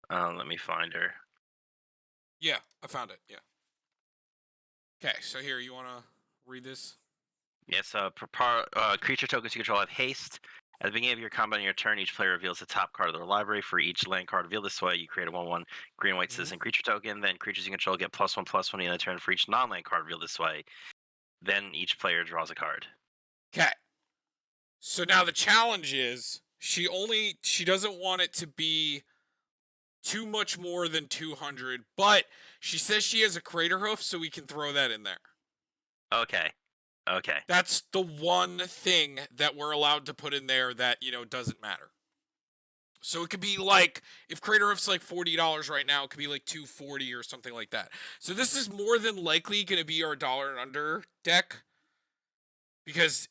Let me find her. Yeah, I found it. Yeah. Okay, so here you want to read this? Yes, creature tokens you control have haste. At the beginning of your combat on your turn, each player reveals the top card of their library. For each land card revealed this way, you create a 1/1 green white Hmm. citizen creature token. Then creatures you control get +1/+1 in the turn for each non-land card revealed this way. Then each player draws a card. Okay. So now the challenge is she doesn't want it to be too much more than 200, but she says she has a crater hoof, so we can throw that in there. Okay. Okay. That's the one thing that we're allowed to put in there that, doesn't matter. So it could be like if Crater Hoof's like $40 right now, it could be like 240 or something like that. So this is more than likely going to be our dollar and under deck because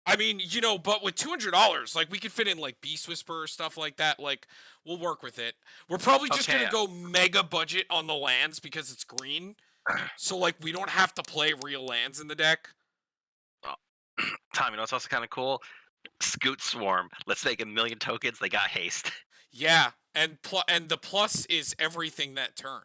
I mean, but with $200, like we could fit in like Beast Whisperer stuff like that. Like we'll work with it. We're probably just gonna Okay. go mega budget on the lands because it's green. So like we don't have to play real lands in the deck. Oh, Tom, you know what's also kind of cool? Scoot Swarm. Let's make 1,000,000 tokens. They got haste. Yeah, and the plus is everything that turn.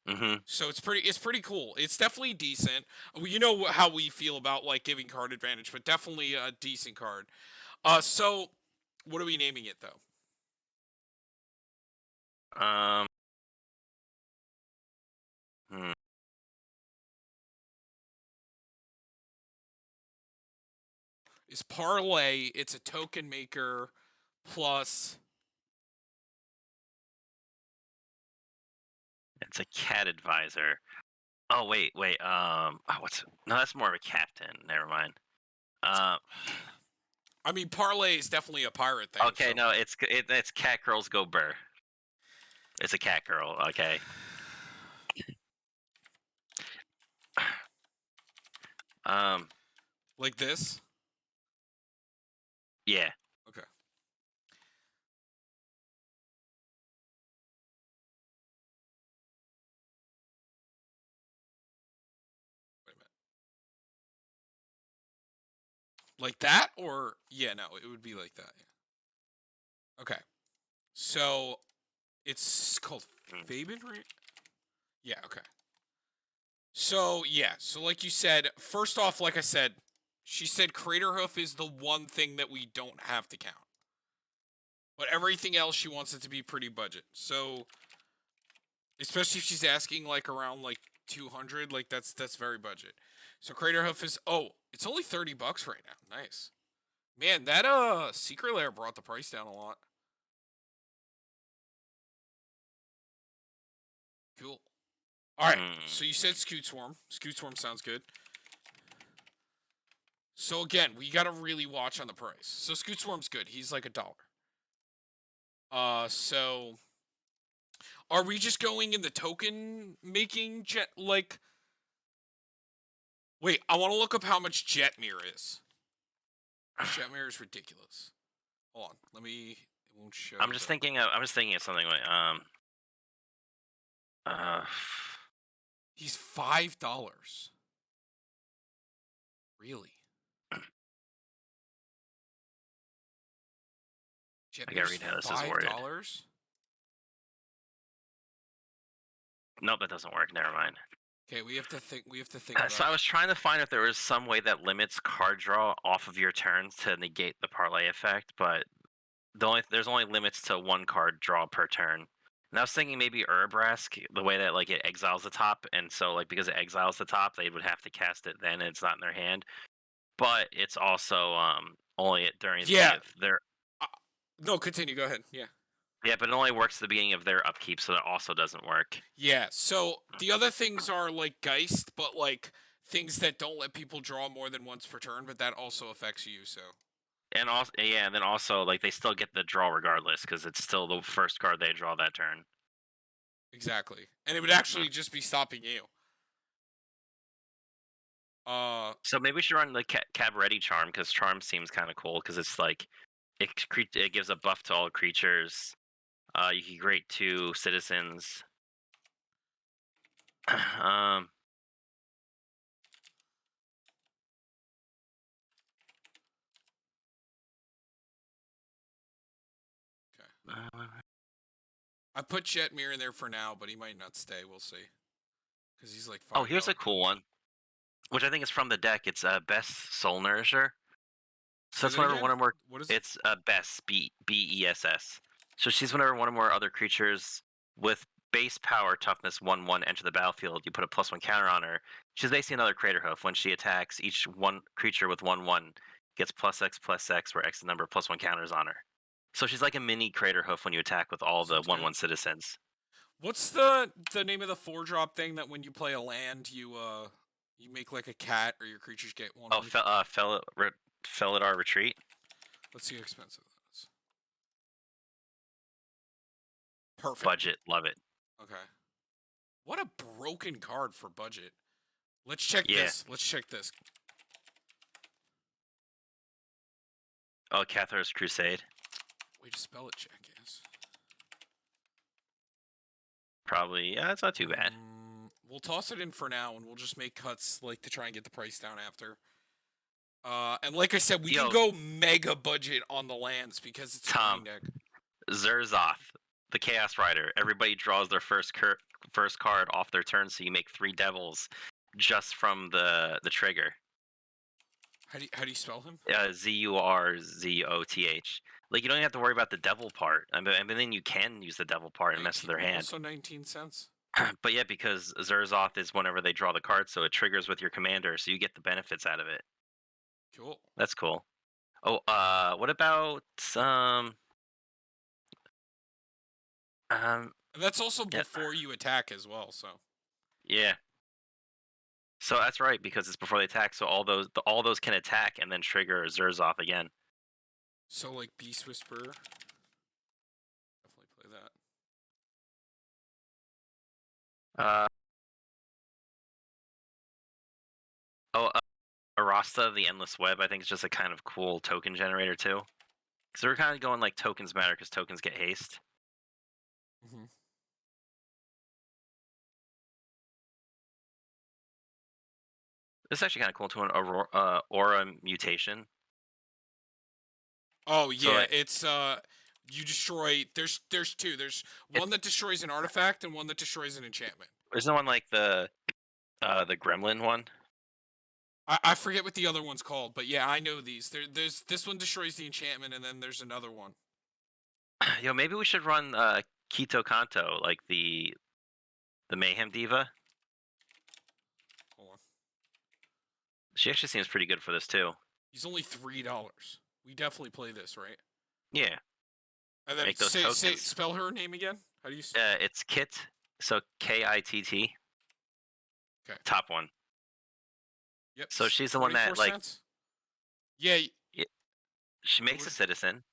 Mm-hmm. So it's pretty cool. It's definitely decent. You know how we feel about like giving card advantage, but definitely a decent card. So what are we naming it though? Um. hmm, Is Parlay? It's a token maker plus. It's a cat advisor. Oh wait. what's no? That's more of a captain. Never mind. Uh, I mean, Parlay is definitely a pirate thing. okay, So no, it's cat girls go burr. It's a cat girl. Okay. Um, like this. yeah. Okay. Wait a minute. Like that, or yeah, no, it would be like that. Yeah. Okay. So it's called Mm. Phabine, right? Yeah. Okay. So yeah. So like you said, first off, like I said, she said Crater Hoof is the one thing that we don't have to count. But everything else, she wants it to be pretty budget. So, especially if she's asking like around like 200, like that's very budget. So Crater Hoof is it's only $30 right now. Nice. Man, that Secret Lair brought the price down a lot. Cool. All right. Mm. So you said Scoot Swarm. Scoot Swarm sounds good. So again, we got to really watch on the price. So Scoot Swarm's good. He's like $1. So are we just going in the token making jet like wait, I want to look up how much Jetmir is. Jetmir is ridiculous. Hold on. Let me it won't show the I'm just thinking of something like uh he's $5. Really? I gotta Jetmir's read how this is worded. $5? Nope, that doesn't work. Never mind. Okay, we have to think So about I was trying to find if there was some way that limits card draw off of your turns to negate the parlay effect, but there's only limits to one card draw per turn. And I was thinking maybe Urabrask, the way that like it exiles the top, and so like because it exiles the top, they would have to cast it then, and it's not in their hand. But it's also only during the beginning Yeah. of their Uh, no, continue. Go ahead. Yeah. yeah, but it only works at the beginning of their upkeep, so that also doesn't work. Yeah. So the other things are like Geist, but like things that don't let people draw more than once per turn, but that also affects you. So And also yeah, and then also like they still get the draw regardless because it's still the first card they draw that turn. exactly, and it would actually just be stopping you. Uh, So maybe we should run the Cabaretti charm because charm seems kind of cool because it's like it gives a buff to all creatures. You can create two citizens. um, okay. uh, I put Jetmir in there for now, but he might not stay. We'll see. Because he's like Oh, here's a $5. cool one, which I think is from the deck. It's Best Soul Nourisher. So Say that's that whenever again? one or more. What is it? It's Bess Bess. So she's whenever one or more other creatures with base power toughness 1/1 enter the battlefield. You put a +1 counter on her. She's basically another Crater Hoof. When she attacks, each one creature with 1/1 gets +X/+X, where X is the number of +1 counters on her. So she's like a mini Crater Hoof when you attack with all the Seems good. 1/1 citizens. What's the name of the 4-drop thing that when you play a land, you make like a cat or your creatures get one Oh, life? Felidar Retreat. Let's see how expensive that is. Perfect. Budget, love it. Okay. What a broken card for budget. Let's check Yeah. this. Let's check this. Oh, Cathar's Crusade. Way to spell it, jackass. Probably, yeah, it's not too bad. We'll toss it in for now, and we'll just make cuts like to try and get the price down after. And like I said, we can go mega budget on the lands because it's a green deck. Zerzoth, the Chaos Rider. Everybody draws their first card off their turn, so you make 3 devils just from the trigger. How do you spell him? Zurzoth. Like, you don't even have to worry about the devil part. I mean, then you can use the devil part and mess with their hand. Also 19 cents. But yeah, because Zerzoth is whenever they draw the card, so it triggers with your commander, so you get the benefits out of it. Cool. That's cool. Oh, what about And that's also before you attack as well, so. Yeah. So that's right, because it's before they attack, so all those can attack and then trigger Zerzoth again. So like Beast Whisperer. Definitely play that. Arasta, the Endless Web, I think is just a kind of cool token generator too. Because we're kind of going like tokens matter because tokens get haste. Mm-hmm. This is actually kind of cool too. An Aura Mutation. Oh So, yeah, like, it's you destroy. There's two. There's one that destroys an artifact and one that destroys an enchantment. Isn't one like the Gremlin one? I forget what the other one's called, but yeah, I know these. There's this one destroys the enchantment, and then there's another one. Yo, maybe we should run Kito Kanto, like the Mayhem Diva. Hold on. She actually seems pretty good for this too. He's only $3. We definitely play this, right? Yeah. And then Make those tokens. spell her name again. How do you? It's Kit. So Kitt. Okay. Top one. Yep. So she's the one that cents? Yeah. She makes a citizen,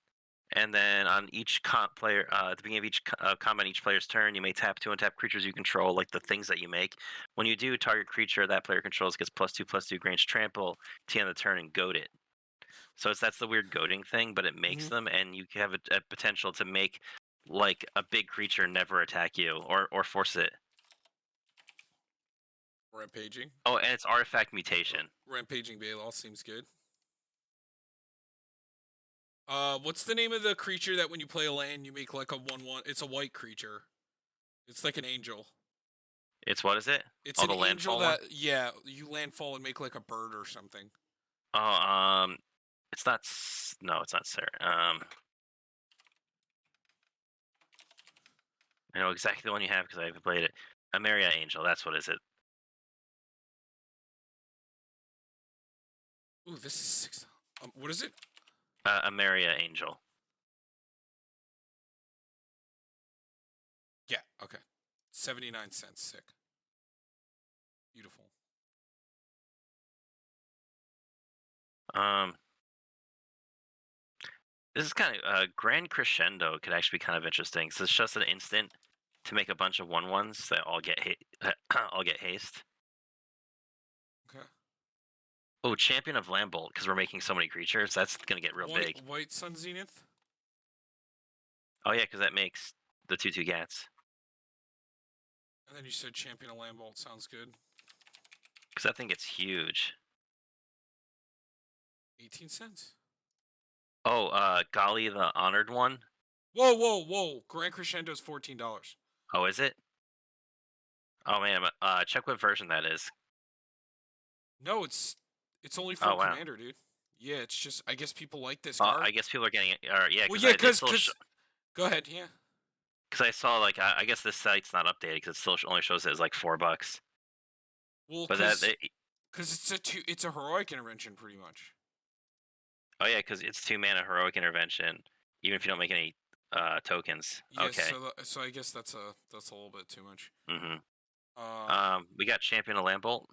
and then on each player, at the beginning of each combat, each player's turn, you may tap 2 untap creatures you control, like the things that you make. When you do, target creature that player controls gets +2/+2 range trample to the end of the turn and goad it. So that's the weird goading thing, but it makes them, and you have a potential to make like a big creature never attack you or force it. Rampaging. Oh, and it's artifact mutation. Rampaging Balal seems good. What's the name of the creature that when you play a land you make like a 1/1? It's a white creature. It's like an angel. It's what is it? It's an the angel landfall that you landfall and make like a bird or something. Oh, it's not. No, it's not Sarah. I know exactly the one you have because I haven't played it. Ameria Angel. That's what is it. Ooh, this is 6. What is it? Ameria Angel. Yeah. Okay. 79 cents. Sick. Beautiful. This is kind of Grand Crescendo could actually be kind of interesting. So it's just an instant to make a bunch of 1/1s that all get all get haste. Okay. Oh, Champion of Lambolt, because we're making so many creatures. That's gonna get real big. White Sun Zenith. Oh yeah, because that makes the 2/2 Gats. And then you said Champion of Lambolt. Sounds good. Because that thing gets huge. 18 cents. Oh, Gali the Honored One. Whoa, whoa, whoa! Grand Crescendo's $14. Oh, is it? Oh man, check what version that is. No, it's only Oh for wow. Commander, dude. Yeah, it's just I guess people like this card. I guess people are getting it. Or yeah, Well, because yeah, they cause still cause go ahead, yeah. because I saw like I guess this site's not updated because it still only shows it as like $4. Well, But that cause it's a heroic intervention pretty much. oh yeah, because it's 2 mana heroic intervention, even if you don't make any tokens. Yeah, Okay. so I guess that's a little bit too much. Mhm. Uh, We got Champion of Lambolt.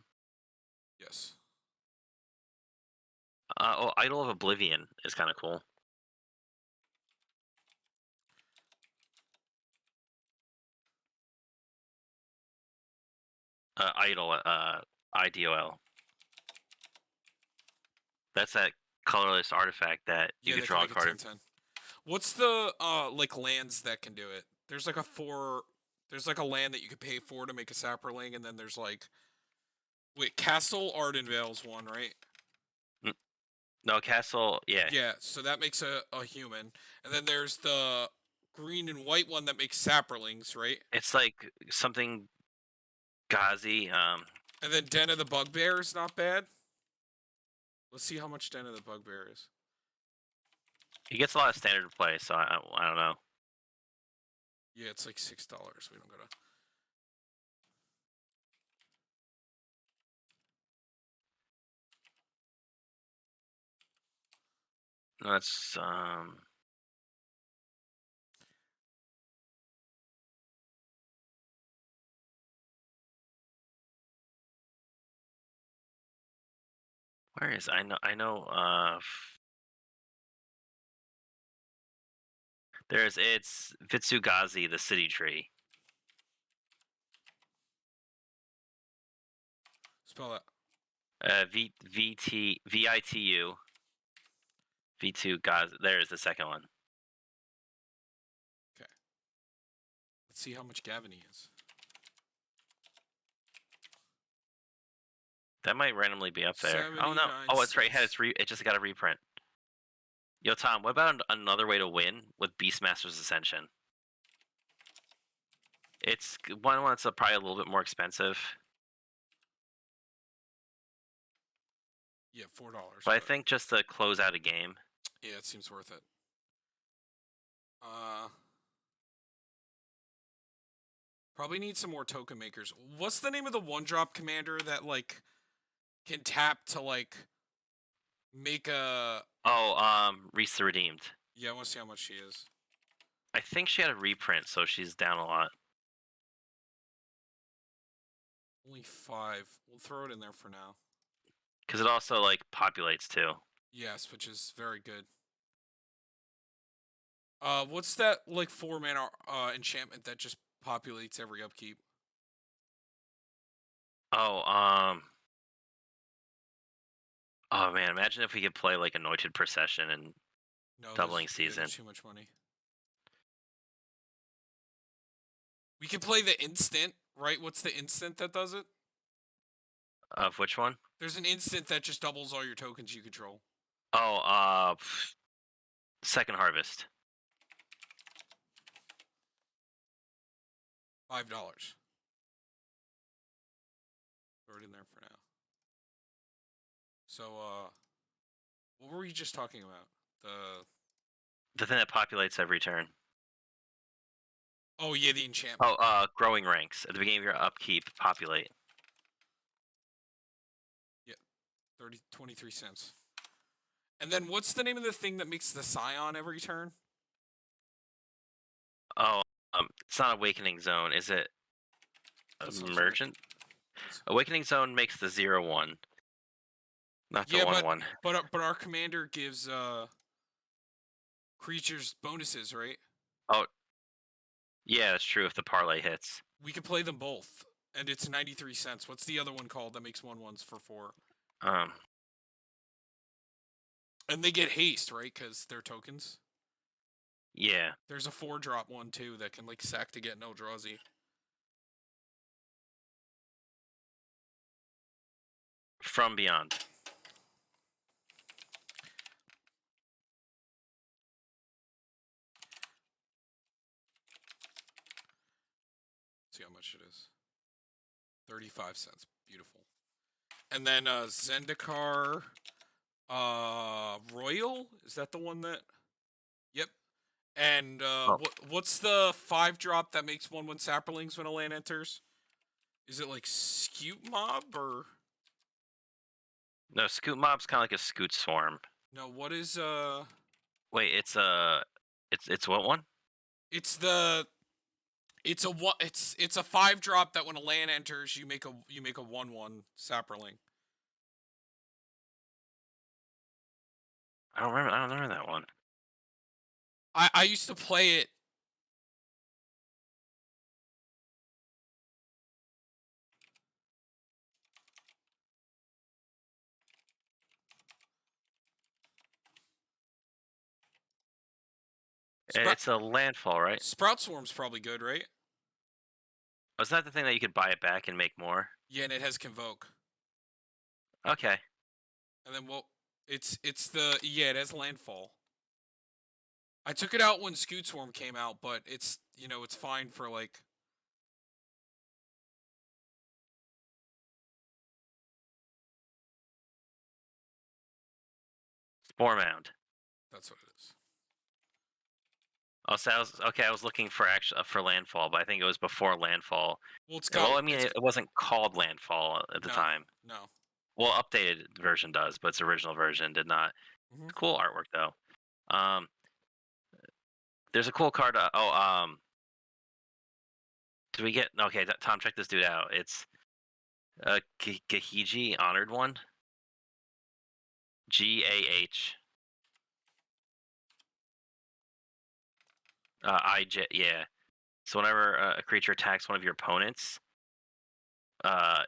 yes. Oh, Idol of Oblivion is kind of cool. Idol, IDOL. That's that colorless artifact that you Yeah, could they can draw a make it card. 10/10. What's the like lands that can do it? There's like a four. There's like a land that you could pay for to make a sapperling, and then there's like wait, Castle Ardenvale's one, right? N- No, Castle. Yeah, Yeah, so that makes a human, and then there's the green and white one that makes sapperlings, right? it's like something Ghazi. And then Den of the Bugbear is not bad. Let's see how much Den of the Bugbear is. He gets a lot of standard play, so I don't know. Yeah, it's like $6. We don't gotta. That's where is I know it's Vitsugazi, the city tree. Spell that. VITU V2 Gazi. There's the second one. Okay. Let's see how much Gavin he is. That might randomly be up there. Oh no! 79 Oh, it's right. cents. It just got a reprint. Yo, Tom, what about another way to win with Beastmaster's Ascension? It's one that's probably a little bit more expensive, Yeah, $4. but I think just to close out a game. Yeah, it seems worth it. Probably need some more token makers. What's the name of the one drop commander that like can tap to like make a? Oh, Reese the Redeemed. Yeah, I want to see how much she is. I think she had a reprint, so she's down a lot. Only 5. We'll throw it in there for now. Because it also like populates too. Yes, which is very good. What's that like 4 mana enchantment that just populates every upkeep? Oh, oh man, imagine if we could play like Anointed Procession and No, Doubling yeah, Season. there's too much money. We can play the instant, right? What's the instant that does it? Of which one? There's an instant that just doubles all your tokens you control. Oh, Second Harvest. $5. Throw it in there for now. So, what were we just talking about? The thing that populates every turn. Oh yeah, the enchantment. Oh, growing ranks. At the beginning of your upkeep, populate. Yeah, 23 cents. And then what's the name of the thing that makes the Scion every turn? Oh, it's not Awakening Zone, is it? That sounds right. Emergent? Awakening Zone makes the 0/1, not the Yeah, 1/1. but our commander gives creatures bonuses, right? Oh, yeah, that's true. If the parlay hits, We could play them both, and it's 93 cents. What's the other one called that makes 1/1s for 4? um, And they get haste, right? Because they're tokens. yeah, There's a 4-drop one too that can like sack to get no drawsy. From Beyond. see how much it is. 35 cents. Beautiful. And then Zendikar Royal, is that the one that? Yep. And Oh what's the 5-drop that makes 1/1 saplings when a land enters? Is it like Scute Mob or no, Scoot Mob's kind of like a Scoot Swarm. no, what is Wait, it's what one? it's the it's a 5-drop that when a land enters you make a 1/1 sapling. I don't remember. I don't remember that one. I used to play it. Sprout It's a landfall, right? Sprout Swarm's probably good, right? Was that the thing that you could buy it back and make more? Yeah, and it has Convoke. Okay. And then it's the yeah, it has Landfall. I took it out when Scoot Swarm came out, but it's it's fine for like Spore Mound. that's what it is. Oh, so I was looking for for landfall, but I think it was before landfall. Well, Well, I mean, it's it wasn't called landfall at the no, time. no. Well, updated version does, but its original version did not. Hmm. Cool artwork though. Um, there's a cool card. Do we get okay? Tom, check this dude out. It's a Gahiji Honored One. GAH. IJ. Yeah. So whenever a creature attacks one of your opponents,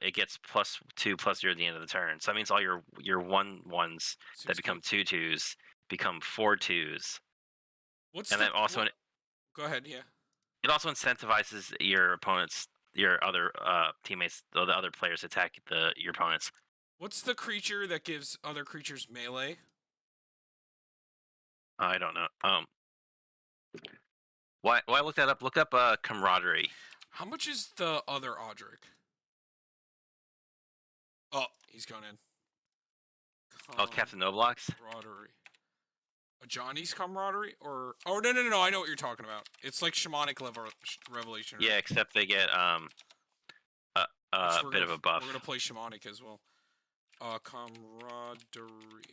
it gets +2/+0 at the end of the turn. So that means all your 1/1s that Seems become good. 2/2s become 4/2s, What's and the then also what? Go ahead, yeah. it also incentivizes your other teammates, the other players to attack your opponents. What's the creature that gives other creatures melee? I don't know. Why look that up? Look up camaraderie. How much is the other Audric? Oh, he's going in. Oh, Captain Noblox. Camaraderie. A Johnny's camaraderie, or no, I know what you're talking about. It's like shamanic level revelation. Right? Yeah, except they get Which a bit of a buff. we're gonna play shamanic as well. Camaraderie.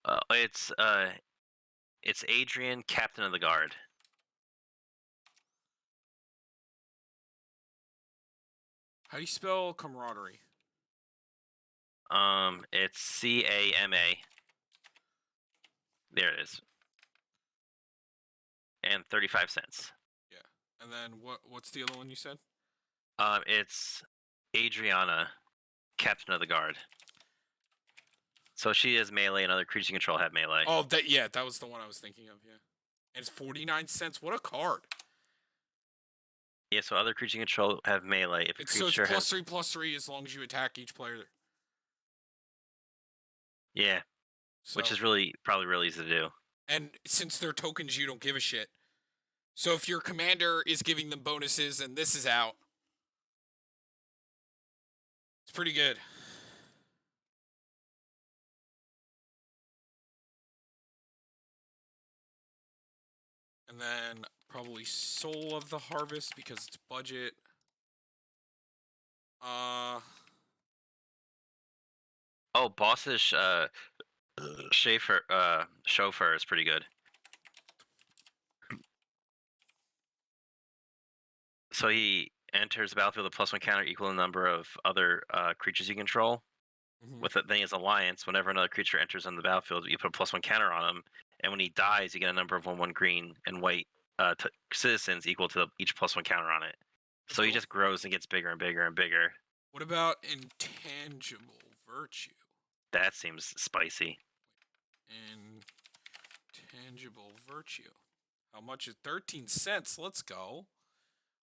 Uh, it's uh it's Adrian, Captain of the Guard. How do you spell camaraderie? It's CAMA. There it is. And 35 cents. Yeah. And then what's the other one you said? It's Adriana, Captain of the Guard. So she is melee, and other creatures you control have melee. Oh, that was the one I was thinking of. Yeah. And it's 49 cents. What a card! Yeah, so other creatures you control have melee. If a So it's creature has +3/+3 as long as you attack each player. yeah, So, which is probably really easy to do. and since they're tokens, you don't give a shit. So if your commander is giving them bonuses and this is out, it's pretty good. And then probably Soul of the Harvest because it's budget. Oh, Boss's chauffeur is pretty good. So he enters the battlefield with a +1 counter equal to the number of other creatures you control. Mhm. With the thing as alliance, whenever another creature enters on the battlefield, you put a +1 counter on him, and when he dies, you get a number of 1/1 green and white citizens equal to each +1 counter on it. That's So he cool. just grows and gets bigger and bigger and bigger. What about Intangible Virtue? That seems spicy. Intangible Virtue. How much is 13 cents? Let's go.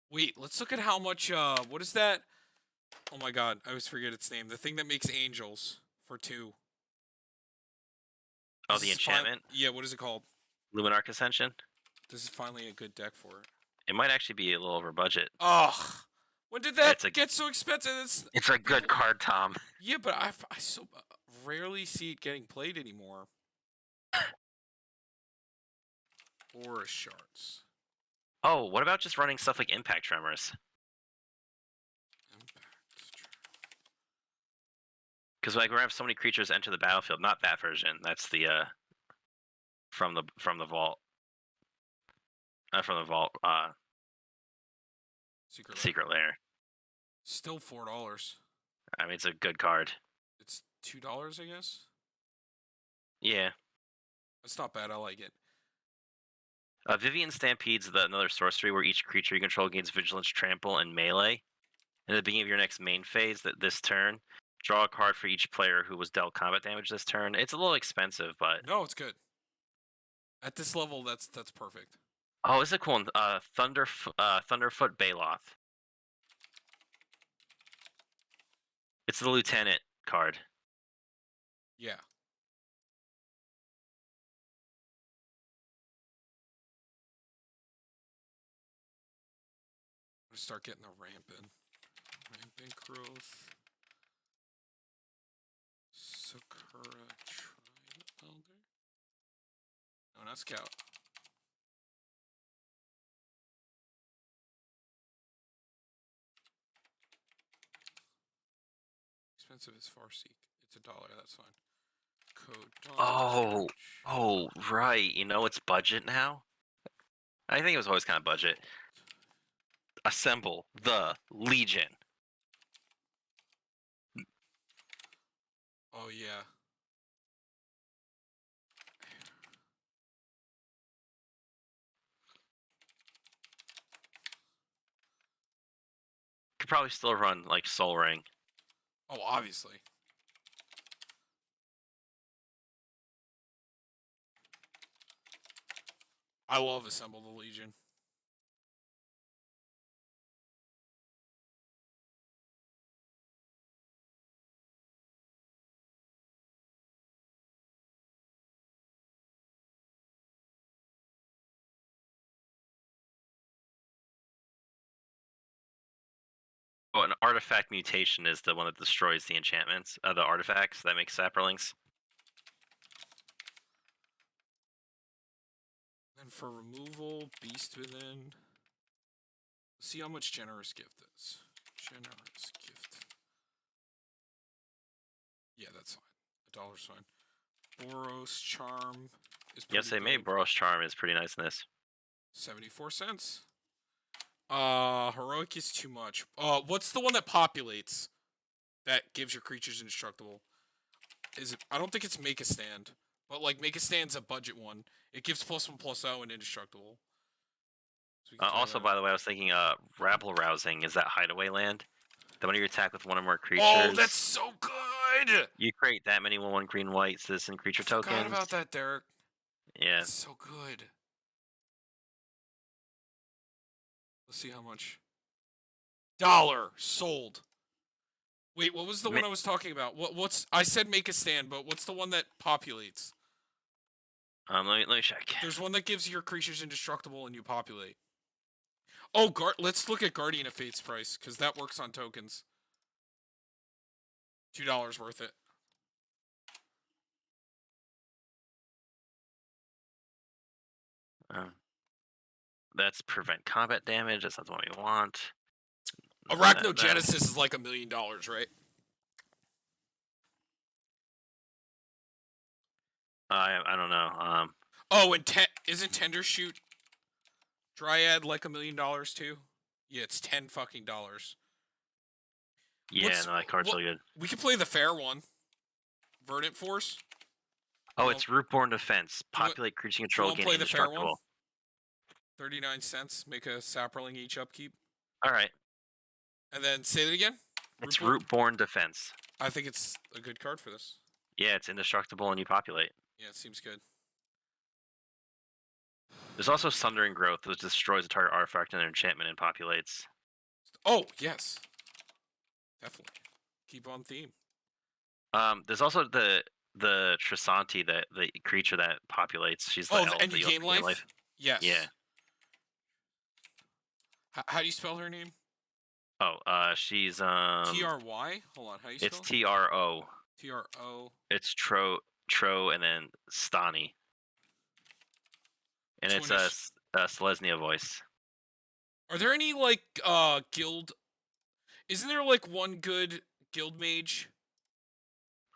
Wait, let's look at how much what is that? Oh my god, I always forget its name. The thing that makes angels for 2. Oh, the enchantment? Yeah, what is it called? Luminarch Ascension? This is finally a good deck for it. It might actually be a little over budget. Ugh. When did that It's a get so expensive? it's a good People. card, Tom. Yeah, but I so rarely see it getting played anymore. Aura shards. Oh, what about just running stuff like Impact Tremors? Impact. Because like we're gonna have so many creatures enter the battlefield. Not that version. That's the from the vault. From the vault. Secret. Secret Lair. Still $4. I mean, it's a good card. It's $2, I guess. Yeah. That's not bad. I like it. Vivian Stampede's another sorcery where each creature you control gains Vigilance, Trample, and Melee. And at the beginning of your next main phase, this turn, draw a card for each player who was dealt combat damage this turn. It's a little expensive, but No, it's good. At this level, that's perfect. oh, this is a cool one. Thunderfoot Baloth. It's the Lieutenant card. Yeah. I'm gonna start getting the rampant growth. Sakura Tribe Elder. No, not Scout. Expensive is Farseek. It's $1. That's fine. Code. Oh, right. You know it's budget now. I think it was always kind of budget. Assemble the Legion. Oh yeah. Could probably still run like Soul Ring. Oh, obviously. I love Assemble the Legion. Oh, an artifact mutation is the one that destroys the enchantments, the artifacts that make saprolings. And for removal, Beast Within. Let's see how much Generous Gift is. Generous Gift. Yeah, that's fine. $1's fine. Boros Charm is pretty Yes, they made good. Boros Charm is pretty nice in this. 74 cents. Heroic is too much. What's the one that populates? That gives your creatures indestructible? Is it? I don't think it's Make a Stand. But like Make a Stand's a budget one. It gives +1/+0 and indestructible. So Also, by the way, I was thinking Rabble Rousing is that hideaway land. That when you attack with one or more creatures. Oh, that's so good! You create that many 1/1 green white citizen creature tokens. Forgot about that, Derek. Yeah. That's so good. Let's see how much. $1 sold. Wait, what was the one I was talking about? What's I said Make a Stand, but what's the one that populates? Let me check. There's one that gives your creatures indestructible and you populate. Oh, let's look at Guardian of Fate's price, because that works on tokens. $2 worth it. That's prevent combat damage. That's not the one we want. Arachnogenesis is like $1 million, right? I don't know. Oh, and isn't Tender Shoot Dryad like $1 million too? Yeah, it's $10 fucking dollars. Yeah, no, that card's so good. We could play the fair one. Verdant Force. Oh, it's Rootborn Defense. Populate creature control, gain indestructible. 39 cents. Make a Saproling each upkeep. All right. And then say that again. It's Rootborn Defense. I think it's a good card for this. Yeah, it's indestructible and you populate. Yeah, it seems good. There's also Sundering Growth, which destroys a target artifact and an enchantment and populates. Oh, yes. Definitely. Keep on theme. There's also the the Trisanti, the creature that populates. She's the Oh, elf and that you you gain also gain life. life? Yeah. Yes. How do you spell her name? Oh, she's Try? Hold on, how do you it's spell? Tro. Tro. It's Tro, and then Stani, and Which it's one is? a Selesnya voice. Are there any like guild? Isn't there like one good guild mage?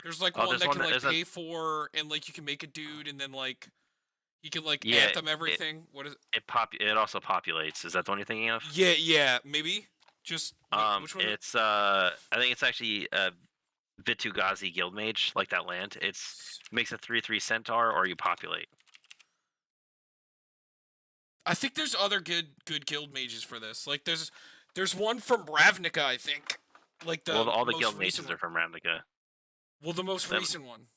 There's like Oh, one there's that one. can like There's a pay for and like you can make a dude and then like you can like yeah. anthem It everything. What is? it also populates. Is that the one you're thinking of? Yeah, yeah, maybe. Just which one? It's I think it's actually Vitugazi Guildmage, like that land. It's makes a 3/3 centaur, or you populate. I think there's other good guild mages for this. Like there's one from Ravnica, I think. Like Well, the all the most guild recent mages one. are from Ravnica. Well, the most Then recent one.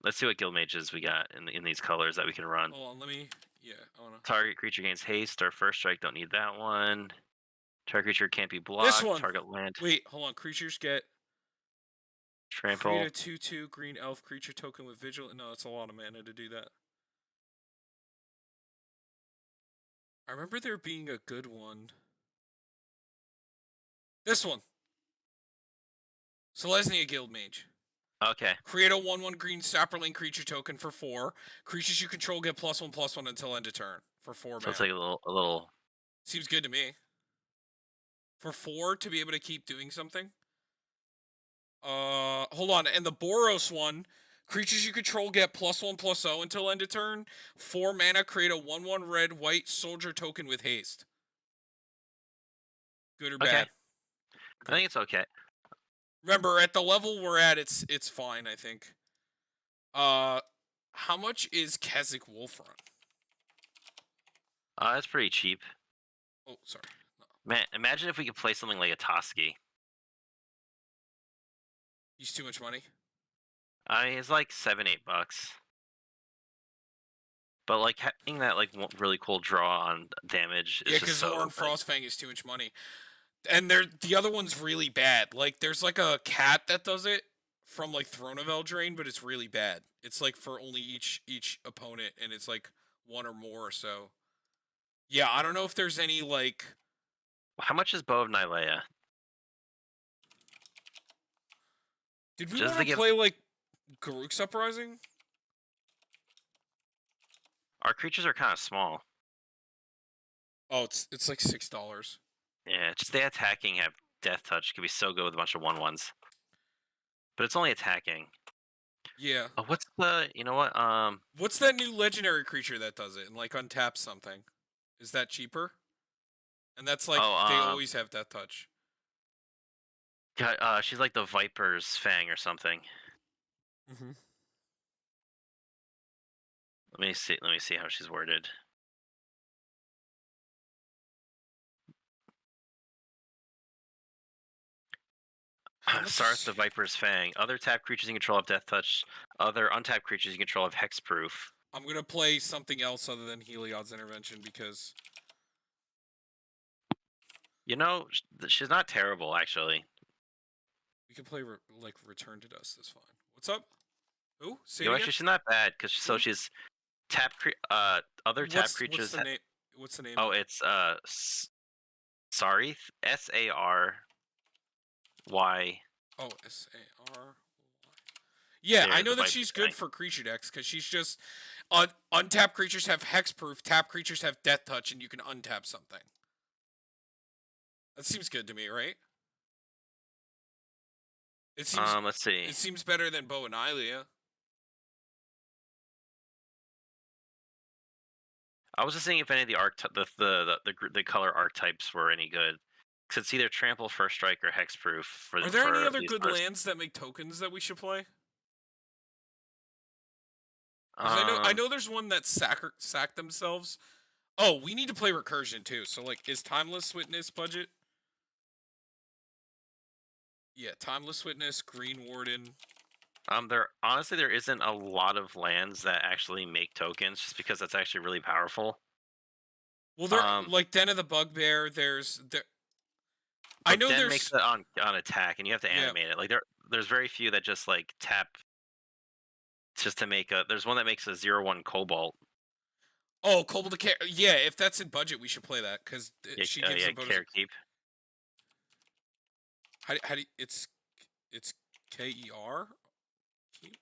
let's see what guild mages we got in these colors that we can run. Hold on, let me. Yeah, I wanna. Target creature gains haste or first strike. Don't need that one. Target creature can't be This blocked. one. Target land Wait, hold on. Creatures get create trample. a 2/2 green elf creature token with vigil. No, it's a lot of mana to do that. I remember there being a good one. This one. Selesnya Guild Mage. Okay, Create a 1/1 green Sapperling creature token for 4. Creatures you control get +1/+1 until end of turn for 4 so it's mana. like a little. Seems good to me. For 4 to be able to keep doing something. Hold on. And the Boros one, creatures you control get +1/+0 until end of turn. 4 mana, create a 1/1 red white soldier token with haste. Good or Okay, bad? I think it's okay. Remember, at the level we're at, it's fine, I think. How much is Keswick Wolfrun? It's pretty cheap. Oh, sorry. No. Man, imagine if we could play something like a Toski. He's too much money. I mean, it's like $7-8. But like having that like really cool draw on damage Yeah, is just because so Lauren like, Frostfang is too much money. And the other one's really bad. Like, there's like a cat that does it from like Throne of Eldraine, but it's really bad. It's like for only each opponent, and it's like one or more. So yeah, I don't know if there's any like. how much is Bow of Nylea? Did we Just want to to give play like Garruk's Uprising? our creatures are kind of small. Oh, it's like $6. Yeah, just the attacking have death touch could be so good with a bunch of 1/1s. But it's only attacking. Yeah. Oh, what's the you know what? What's that new legendary creature that does it and like untaps something? Is that cheaper? And that's like Oh, they always have death touch. God, she's like the Viper's Fang or something. Mm-hmm. Let me see how she's worded. How much Sarth is? the Viper's Fang. Other tap creatures you control have death touch. Other untapped creatures you control have hexproof. I'm gonna play something else other than Heliod's Intervention because You know, she's not terrible actually. we can play like Return to Dust. That's fine. What's up? Who? Say You it know, again. actually, she's not bad because Who? she's other tap What's creatures. the name? What's the name Oh, of it? it's Sarith, Sary. Oh, SAR. Yeah, I There, know the that Viper's she's good Fang. for creature decks because she's just untapped creatures have hexproof, tap creatures have death touch, and you can untap something. That seems good to me, right? It seems Let's see. it seems better than Bo and Ilia. I was just seeing if any of the the color archetypes were any good. Because it's either trample, first strike, or hexproof Are there any for other these good colors. lands that make tokens that we should play? Because I Um, know there's one that sack themselves. Oh, we need to play Recursion too. So like, is Timeless Witness budget? Yeah, Timeless Witness, Green Warden. there honestly there isn't a lot of lands that actually make tokens, just because that's actually really powerful. Well, there Um, like Den of the Bugbear. There's there. I but know Den makes there's it on attack, and you have to yeah. animate it. Like there's very few that just like tap just to make a. There's one that makes a 0/1 Cobalt. Oh, Cobalt the yeah, if that's in budget, we should play that because Yeah, she gives yeah, a bonus. Care Keep. How do you, it's KER? Keep?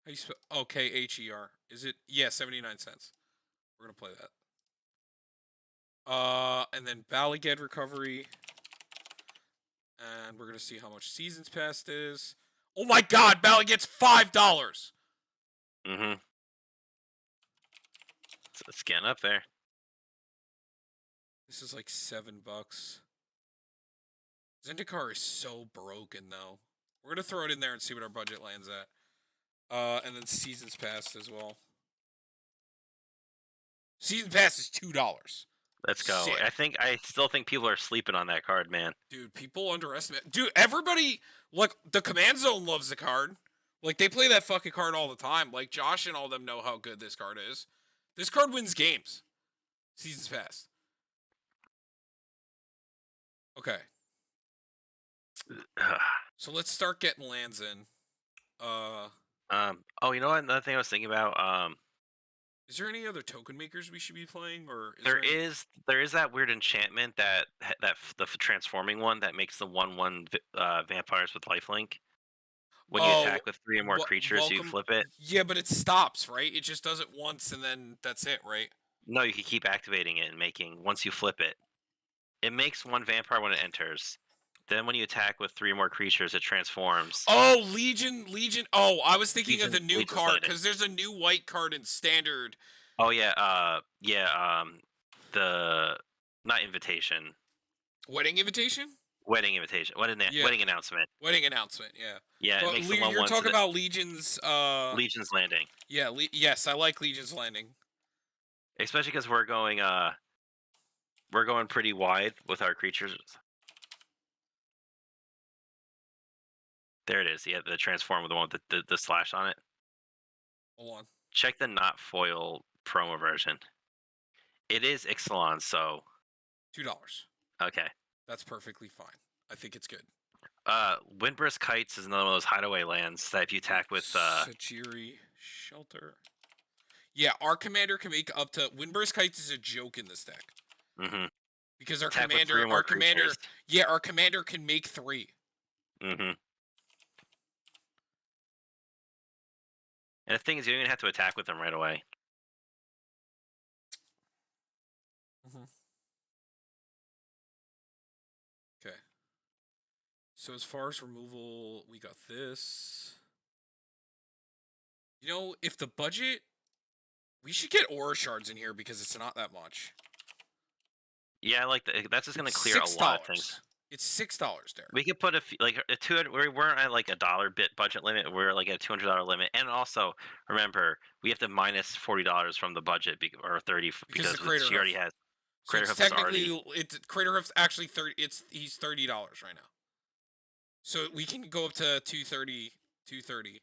How you spell? Oh, KHER. Is it? Yeah, 79 cents. We're gonna play that. And then Balliged recovery, and we're gonna see how much seasons past is. Oh my God, Balliged's $5. Mm-hmm. It's getting up there. This is like $7. Zendikar is so broken though. We're gonna throw it in there and see what our budget lands at. And then seasons past as well. Season pass is $2. Let's go. Sick. I still think people are sleeping on that card, man. Dude, people underestimate. Dude, everybody, like, the Command Zone loves the card. Like, they play that fucking card all the time. Like, Josh and all them know how good this card is. This card wins games. Seasons past. Okay. So let's start getting lands in. Oh, you know what? Another thing I was thinking about. Is there any other token makers we should be playing, or There is that weird enchantment the transforming one that makes the 1/1 vampires with lifelink. When you Oh, attack with 3 or more creatures, you welcome. flip it. Yeah, but it stops, right? It just does it once, and then that's it, right? No, you can keep activating it and making once you flip it. It makes 1 vampire when it enters. Then when you attack with 3 or more creatures, it transforms. Oh, Legion. Oh, I was thinking of the new Legion's card Landing. because there's a new white card in Standard. Oh yeah, the not invitation, Wedding invitation. wedding invitation. Yeah. Wedding announcement. Wedding announcement. Yeah. Yeah, it But makes the 1/1 you're so talking that about Legion's. Legion's Landing. Yeah. Yes, I like Legion's Landing. Especially because we're going pretty wide with our creatures. There it is. Yeah, the transform with the one with the slash on it. Hold on. Check the not foil promo version. It is Ixalan, so $2. okay. That's perfectly fine. I think it's good. Windbrisk Kites is another one of those hideaway lands that if you attack with Sajiri Shelter. Yeah, our commander can make up to Windburst Kites is a joke in this deck. Mm-hmm. Because our Attack with 3 or more creatures. our commander can make 3. Mm-hmm. And the thing is, you don't even have to attack with them right away. Mm-hmm. Okay. So as far as removal, we got this. You know, if the budget, we should get aura shards in here because it's not that much. Yeah, I like that. That's just going to clear a lot of things. It's $6, Derek. We could put a 200. We weren't at like a $1 bit budget limit. We're like at a $200 limit, and also remember we have to minus $40 from the budget or 30 because she already has. So it's technically, Crater Hoof's actually 30. He's $30 right now. So we can go up to 230.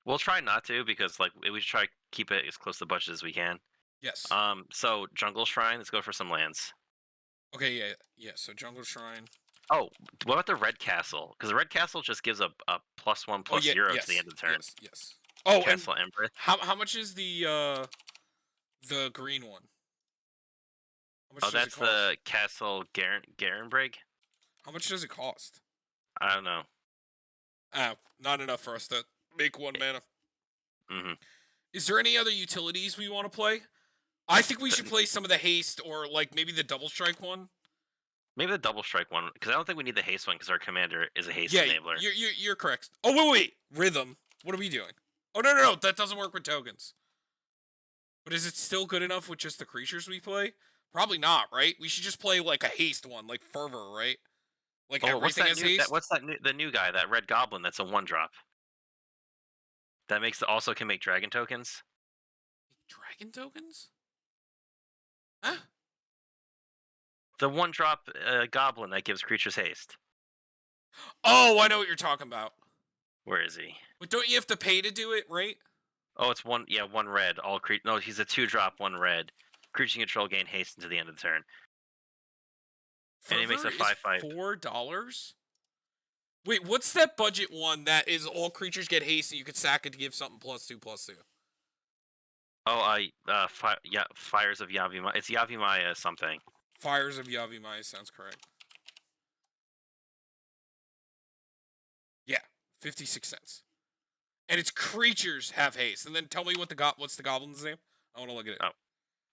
We'll try not to because we should try to keep it as close to the budget as we can. Yes. So Jungle Shrine. Let's go for some lands. Okay. Yeah. So Jungle Shrine. Oh, what about the Red Castle? Because the Red Castle just gives a +1/+0 to the end of the turn. Yes. Oh, Castle Empress. How much is the green one? Oh, that's the Castle Garenbrig. How much does it cost? I don't know. Not enough for us to make 1 mana. Mm-hmm. Is there any other utilities we want to play? I think we should play some of the haste or like maybe the double strike one. Maybe the double strike one because I don't think we need the haste one because our commander is a haste enabler. You're correct. Oh wait, rhythm. What are we doing? Oh no, that doesn't work with tokens. But is it still good enough with just the creatures we play? Probably not, right? We should just play like a haste one, like Fervor, right? Like everything has haste. What's that? The new guy, that red goblin. That's a 1-drop. That also can make dragon tokens. Dragon tokens? Huh? The 1-drop goblin that gives creatures haste. Oh, I know what you're talking about. Where is he? But don't you have to pay to do it, right? Oh, it's 1 red. No, he's a 2-drop, 1 red. Creature control gain haste until the end of the turn. Fervor and he makes a 5/5. $4? Wait, what's that budget one that is all creatures get haste and you could sack it to give something +2/+2? Oh, yeah, Fires of Yavimaya. It's Yavimaya something. Fires of Yavimaya sounds correct. Yeah, 56 cents. And its creatures have haste. And then tell me what's the goblin's name? I want to look at it.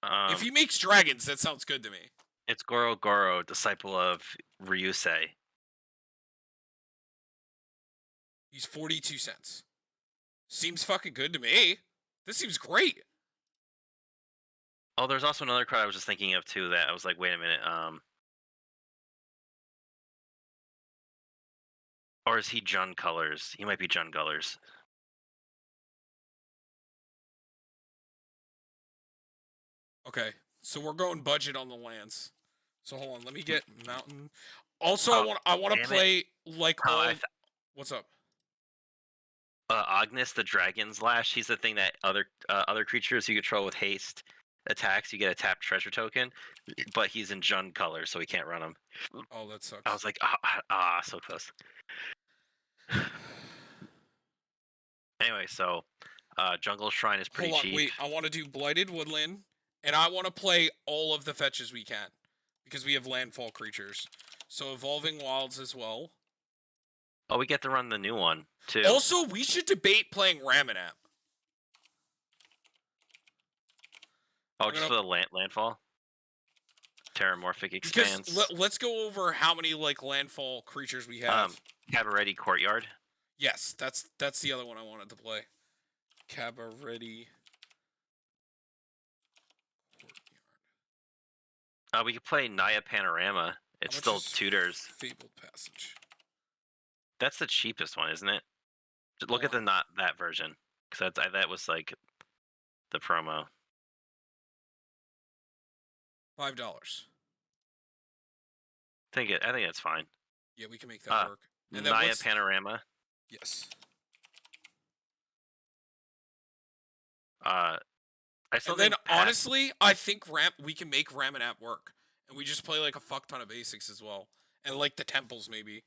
Oh, If he makes dragons, that sounds good to me. it's Goro Goro, disciple of Ryusei. He's 42 cents. Seems fucking good to me. This seems great. Oh, there's also another card I was just thinking of too that I was like, wait a minute, or is he Jun Colors? He might be Jun Colors. Okay, so we're going budget on the lands. So hold on, let me get mountain. Also, Oh, I want to damn it. play like Oh, all. What's up? Agnes the Dragon's Lash. He's the thing that other creatures you control with haste attacks. You get a tapped treasure token, but he's in Jun Colors, so we can't run him. Oh, that I sucks. was like, so close. Anyway, so Jungle Shrine is pretty Hold on, cheap. wait. I want to do blighted woodland, and I want to play all of the fetches we can because we have landfall creatures. So evolving wilds as well. Oh, we get to run the new one too. Also, we should debate playing Ramanap. Oh, just for the landfall. Terramorphic expands. Because let's go over how many like landfall creatures we have. Cabaret Courtyard. Yes, that's the other one I wanted to play. Cabaret Courtyard. We could play Naya Panorama. It's still tutors. Fabled Passage. That's the cheapest one, isn't it? Just look at the not that version, because that was like the promo. $5. I think that's fine. Yeah, we can make that work. And Naya Panorama. Yes. I still and then honestly, I think we can make Ramanap work, and we just play like a fuck ton of basics as well, and like the temples maybe,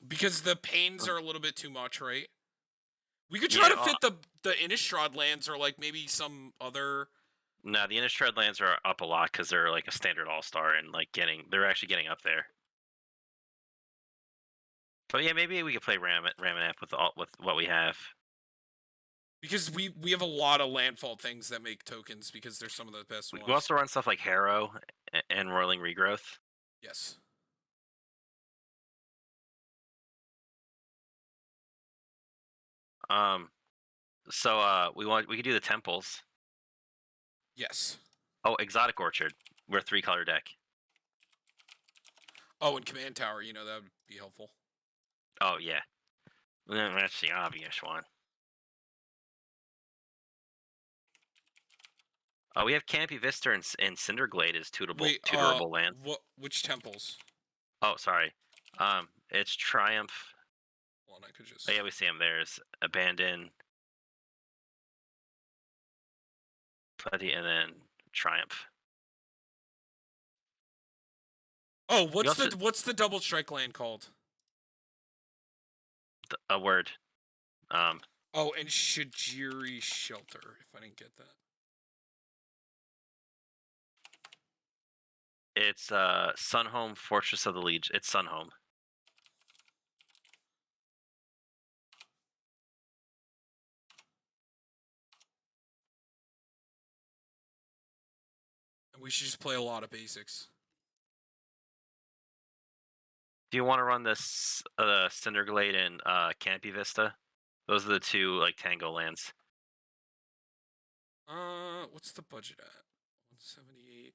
because the pains are a little bit too much, right? We could try to fit the Innistrad lands or like maybe some other. No, the Innistrad lands are up a lot because they're like a standard all-star and like they're actually getting up there. But yeah, maybe we could play Ramanap with what we have. Because we have a lot of landfall things that make tokens because they're some of the best ones. We also run stuff like Harrow and Roiling Regrowth. Yes. So we could do the temples. Yes. Oh, Exotic Orchard. We're a 3-color deck. Oh, and Command Tower, that would be helpful. Oh yeah. That's the obvious one. Oh, we have Canopy Vista and Cinderglade as tutorable land. Which temples? Oh, sorry. It's Triumph. Well, I could just. Oh, yeah, we see them. There's Abandon, Plenty, and then Triumph. Oh, what's the double strike land called? A word. Oh, and Shajiri Shelter. If I didn't get that. It's Sunhome, Fortress of the Legion. It's Sunhome. And we should just play a lot of basics. Do you want to run this Cinderglade and Canopy Vista? Those are the two like Tango lands. What's the budget at? 178.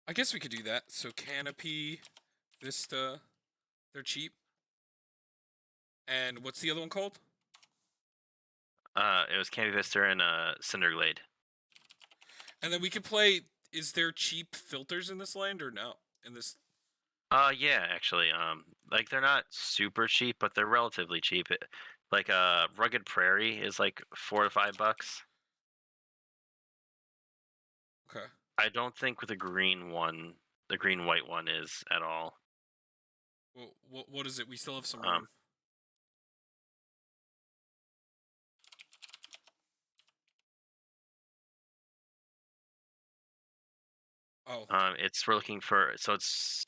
I guess we could do that. So Canopy, Vista, they're cheap. And what's the other one called? It was Canopy Vista and Cinderglade. And then we could play. Is there cheap filters in this land or no? In this. Yeah, actually, like they're not super cheap, but they're relatively cheap. Like Rugged Prairie is like $4 to $5. Okay. I don't think with the green one, the green white one is at all. What is it? We still have some Um, room. Oh, it's we're looking for. So it's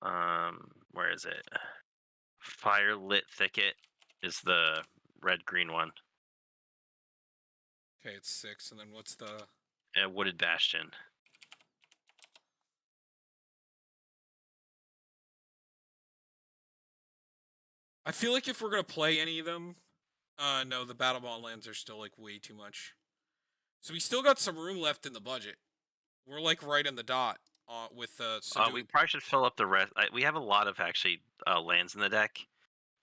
where is it? Firelit thicket is the red green one. okay, it's 6. And then what's the? Wooded bastion. I feel like if we're gonna play any of them, no, the battle bond lands are still like way too much. So we still got some room left in the budget. We're like right in the dot. With so do We probably should fill up the rest. We have a lot of actually lands in the deck.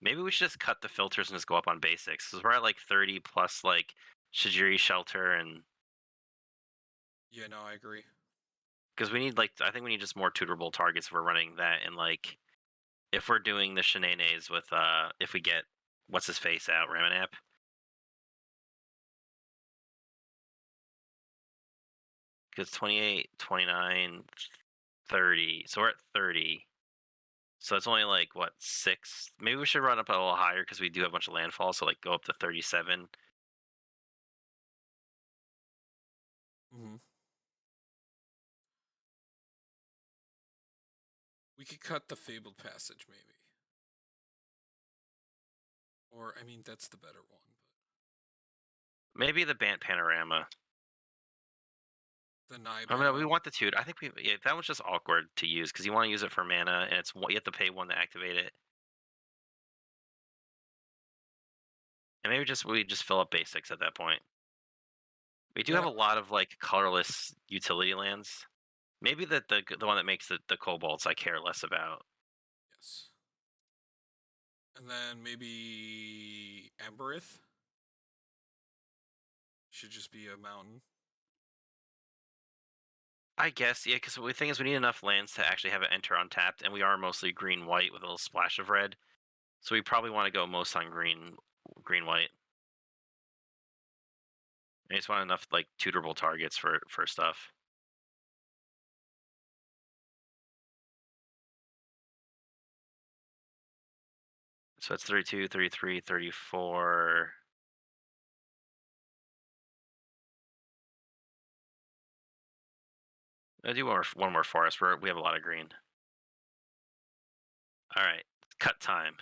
Maybe we should just cut the filters and just go up on basics because we're at like 30 plus like Shajiri shelter and yeah, no, I agree. because we need like I think we need just more tutorable targets if we're running that and like if we're doing the shenanigans with if we get what's his face out Ramanap because 28, 29, 30. So we're at 30. So it's only like what 6. Maybe we should run up a little higher because we do have a bunch of landfall. So like go up to 37. Hmm. We could cut the fabled passage maybe, or I mean that's the better one. Maybe the Bant panorama. But the Nye I mean, we Barrow. want the tutor. I think that one's just awkward to use because you want to use it for mana, and you have to pay one to activate it. And maybe we just fill up basics at that point. We do have Yeah. a lot of like colorless utility lands. Maybe the one that makes the kobolds I care less about. Yes. And then maybe Emberith should just be a mountain. I guess yeah, because the thing is we need enough lands to actually have it enter untapped, and we are mostly green white with a little splash of red. So we probably want to go most on green white. I just want enough like tutorable targets for stuff. So it's 32, 33, 34. I do one more forest. We have a lot of green. All right, cut time.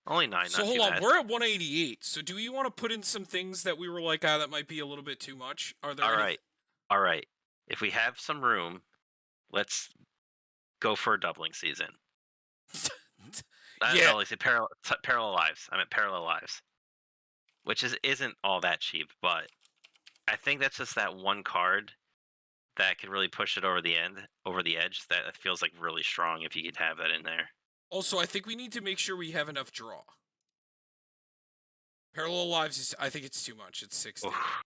Only 9, So not hold too on, bad. we're at 188. So do we want to put in some things that we were like, ah, that might be a little bit too much? Are there All any? right, all right. If we have some room, let's go for a doubling season. Yeah. No, like say parallel lives. I meant parallel lives, which isn't all that cheap, but I think that's just that one card that could really push it over the edge. That feels like really strong if you could have that in there. Also, I think we need to make sure we have enough draw. Parallel lives is, I think it's too much. It's 60. Oof.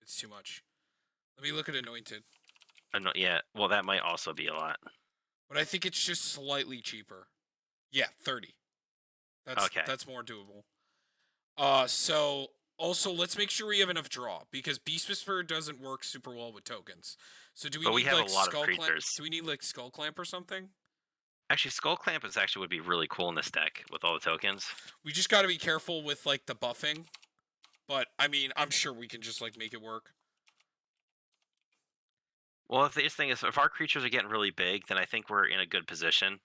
It's too much. Let me look at anointed. I'm not yet. Well, that might also be a lot. But I think it's just slightly cheaper. Yeah, 30. Okay. That's more doable. So also let's make sure we have enough draw because Beast Whisperer doesn't work super well with tokens. So do we But we need have a like lot of Skull Clamp? creatures. Do we need like Skull Clamp or something? Actually, Skull Clamp is actually would be really cool in this deck with all the tokens. We just got to be careful with like the buffing. But I mean, I'm sure we can just like make it work. Well, if the thing is, if our creatures are getting really big, then I think we're in a good position.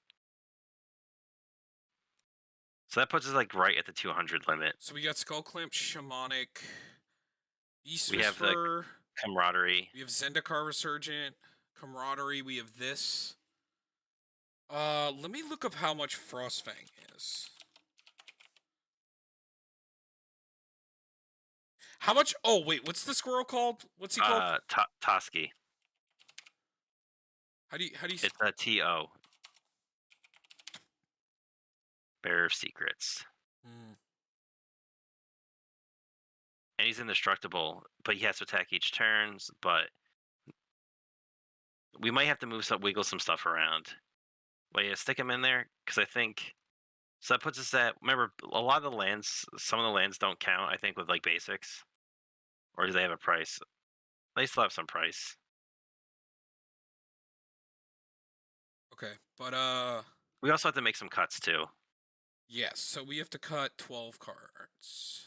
So that puts us like right at the 200 limit. So we got Skull Clamp, Shamanic, Beast We have the Whisperer. camaraderie. We have Zendikar Resurgent, Camaraderie. We have this. Let me look up how much Frostfang is. How much? Oh wait, what's the squirrel called? What's he called? Toski. How do you It's a TO. Bearer of Secrets. Hmm. And he's indestructible, but he has to attack each turns. But we might have to wiggle some stuff around. Wait, yeah, stick him in there because I think so. That puts us at. Remember, a lot of the lands, some of the lands don't count. I think with like basics, or do they have a price? They still have some price. Okay, but We also have to make some cuts too. yes. So we have to cut 12 cards.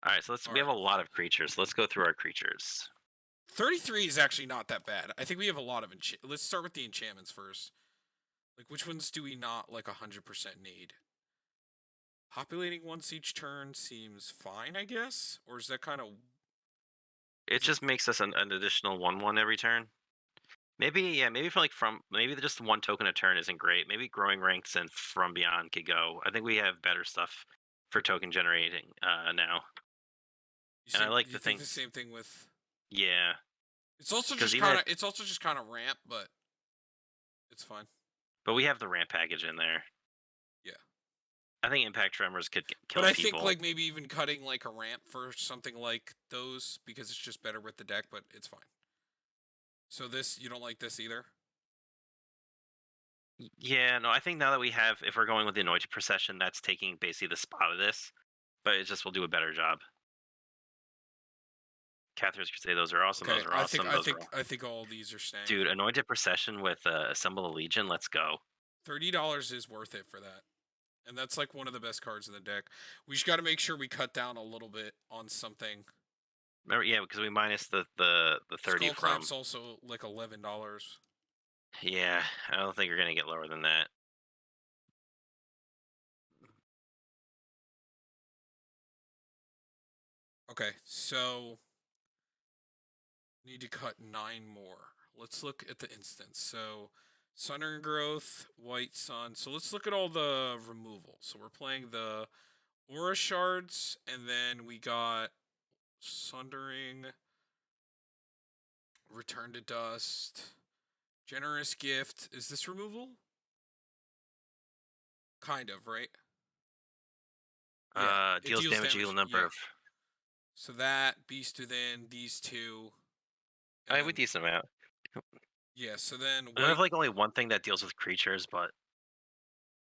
All right, so let's. All We have right. a lot of creatures. Let's go through our creatures. 33 is actually not that bad. I think we have a lot of let's start with the enchantments first. Like which ones do we not like 100% need? Populating once each turn seems fine, I guess, or is that kind of It is it just makes us an additional 1/1 every turn. Maybe yeah, maybe for like from maybe just one token a turn isn't great. Maybe growing ranks and from beyond could go. I think we have better stuff for token generating now, and I like you the think the things. same thing with Yeah, it's also because just even kind if, of ramp, but it's fine. but we have the ramp package in there. Yeah. I think impact tremors could But kill I think people. like maybe even cutting like a ramp for something like those because it's just better with the deck, but it's fine. So this you don't like this either? Yeah, no, I think now that we have, if we're going with the anointed procession, that's taking basically the spot of this, but it just will do a better job. Catherine's Crusade, those are awesome. Okay, Those are awesome. Those are all. I think all these are staying. Dude, anointed procession with assemble a legion. Let's go. $30 is worth it for that. And that's like one of the best cards in the deck. We just got to make sure we cut down a little bit on something. Remember, yeah, because we minus the 30 Skull from. Clamp's also like $11. Yeah, I don't think you're gonna get lower than that. Okay, so need to cut 9 more. Let's look at the instance. So Southern Growth, White Sun. So let's look at all the removals. So we're playing the Aura Shards, and then we got Sundering, Return to Dust, Generous Gift. Is this removal? Kind of, right? Yeah, it Deals deals damage equal damage. number Yeah. of. So that, Beast Within, these two, I and have a then decent amount. yeah. So then I have White, like only one thing that deals with creatures, but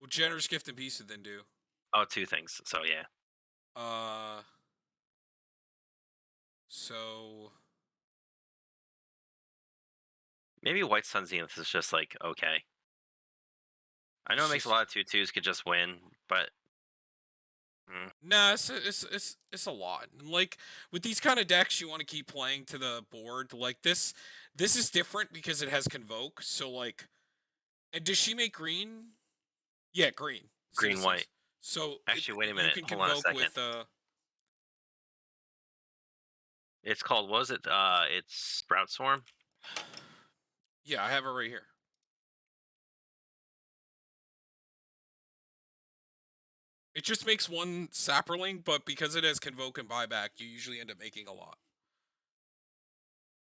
well, Generous Gift and Beast Within do. oh, two things. So yeah, Uh, so maybe White Sun Zenith is just like okay. I know it's it makes a just lot of two-twos could just win, but nah. It's a lot. And like with these kind of decks, you want to keep playing to the board. Like this is different because it has Convoke. So like, and does she make green? Yeah, green green white. citizens. So Actually, wait a you minute. can Hold on a convoke second. with It's called. What was it? It's Sprout Swarm. yeah, I have it right here. It just makes one Sapperling, but because it has Convoke and Buyback, you usually end up making a lot.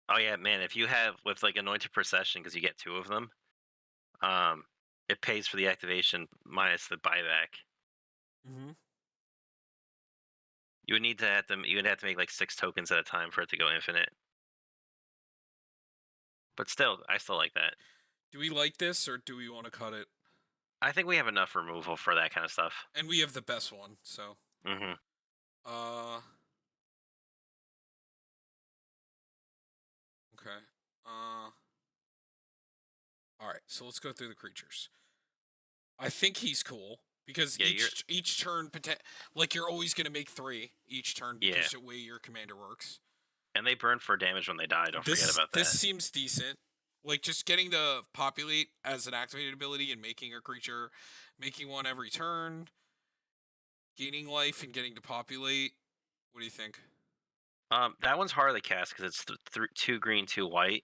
Oh yeah, man. If you have with like anointed procession, because you get two of them, um, it pays for the activation minus the buyback. Mm-hmm. You would need to have them. You would have to make like 6 tokens at a time for it to go infinite. But still, I still like that. Do we like this or do we want to cut it? I think we have enough removal for that kind of stuff. And we have the best one, so Hmm. uh okay. All right, so let's go through the creatures. I think he's cool because Yeah, you're. each turn like you're always going to make 3 each turn Yeah, because the way your commander works. and they burn for damage when they die. Don't forget about This that. seems decent. Like just getting to populate as an activated ability and making a creature, making one every turn, gaining life and getting to populate. What do you think? That one's harder to cast because it's 2 green, 2 white.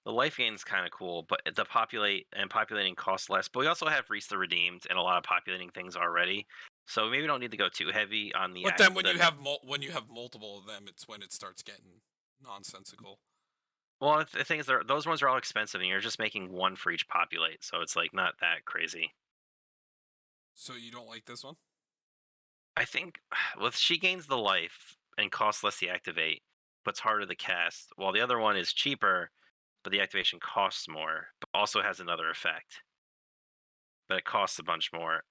The life gain is kind of cool, but the populating costs less. But we also have Reese the Redeemed and a lot of populating things already, so maybe we don't need to go too heavy on the But act. then when when you have multiple of them, it's when it starts getting nonsensical. Well, the thing is, those ones are all expensive, and you're just making one for each populate, so it's like not that crazy. So you don't like this one? I think with she gains the life and costs less to activate, but it's harder to cast. While the other one is cheaper, but the activation costs more, but also has another effect, but it costs a bunch more.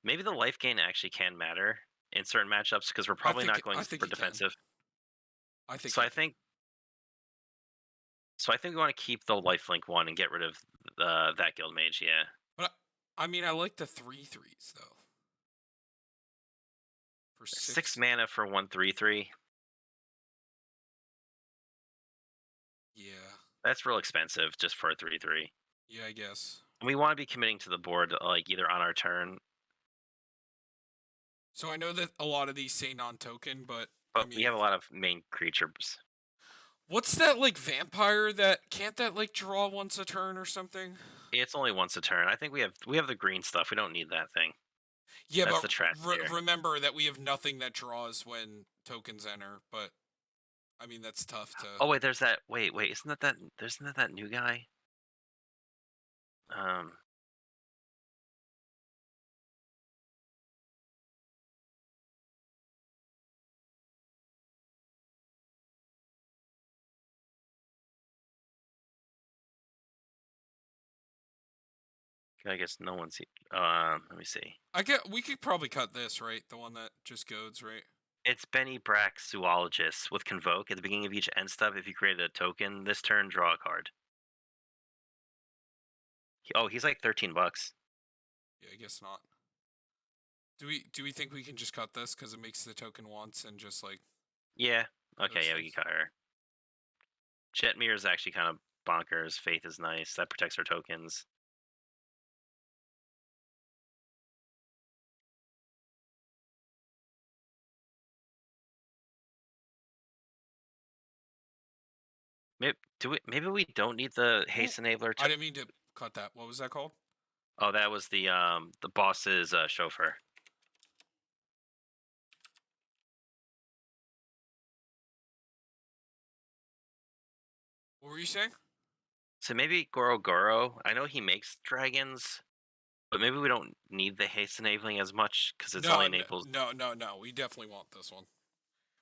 Maybe the life gain actually can matter in certain matchups because we're probably not going I think super it can. defensive. I think So we I do. think so I think we want to keep the lifelink one and get rid of that guild mage. Yeah, But I mean, I like the 3/3s though. For 6 6. mana for 1/3/3. Yeah. That's real expensive just for a 3/3. Yeah, I guess. And we want to be committing to the board like either on our turn, So I know that a lot of these say non-token, but I but we mean, have a lot of main creatures. what's that like vampire that can't that like draw once a turn or something? It's only once a turn. I think we have the green stuff. We don't need that thing. Yeah, That's but the trash here. remember that we have nothing that draws when tokens enter. But I mean, that's tough to. Oh wait, there's that. Wait, isn't that new guy? Um, I guess no one's. Let me see. I get we could probably cut this right, the one that just goads right. It's Benny Brack, Zoologist, with Convoke. At the beginning of each end step, if you created a token, this turn, draw a card. Oh, he's like $13. Yeah, I guess not. Do we think we can just cut this because it makes the token once and just like Yeah. those Okay, yeah, we things? can cut her. Jetmir is actually kind of bonkers. Faith is nice. That protects our tokens. Maybe we don't need the Ooh, haste enabler I to. didn't mean to cut that. What was that called? Oh, that was the boss's chauffeur. What were you saying? So maybe Goro Goro. I know he makes dragons, but maybe we don't need the haste enabling as much because it's only No, no, enables. no, no, no. We definitely want this one.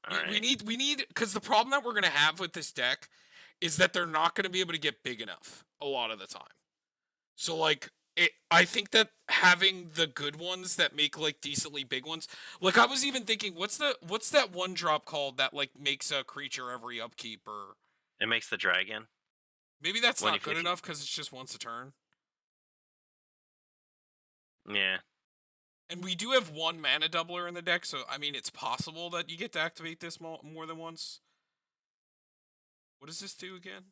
All We right, need because the problem that we're gonna have with this deck is that they're not gonna be able to get big enough a lot of the time. So like I think that having the good ones that make like decently big ones, like I was even thinking, what's that one drop called that like makes a creature every upkeep or it makes the dragon maybe that's when not good if you enough because it's just once a turn. yeah. And we do have one mana doubler in the deck, so I mean it's possible that you get to activate this more than once. What does this do again?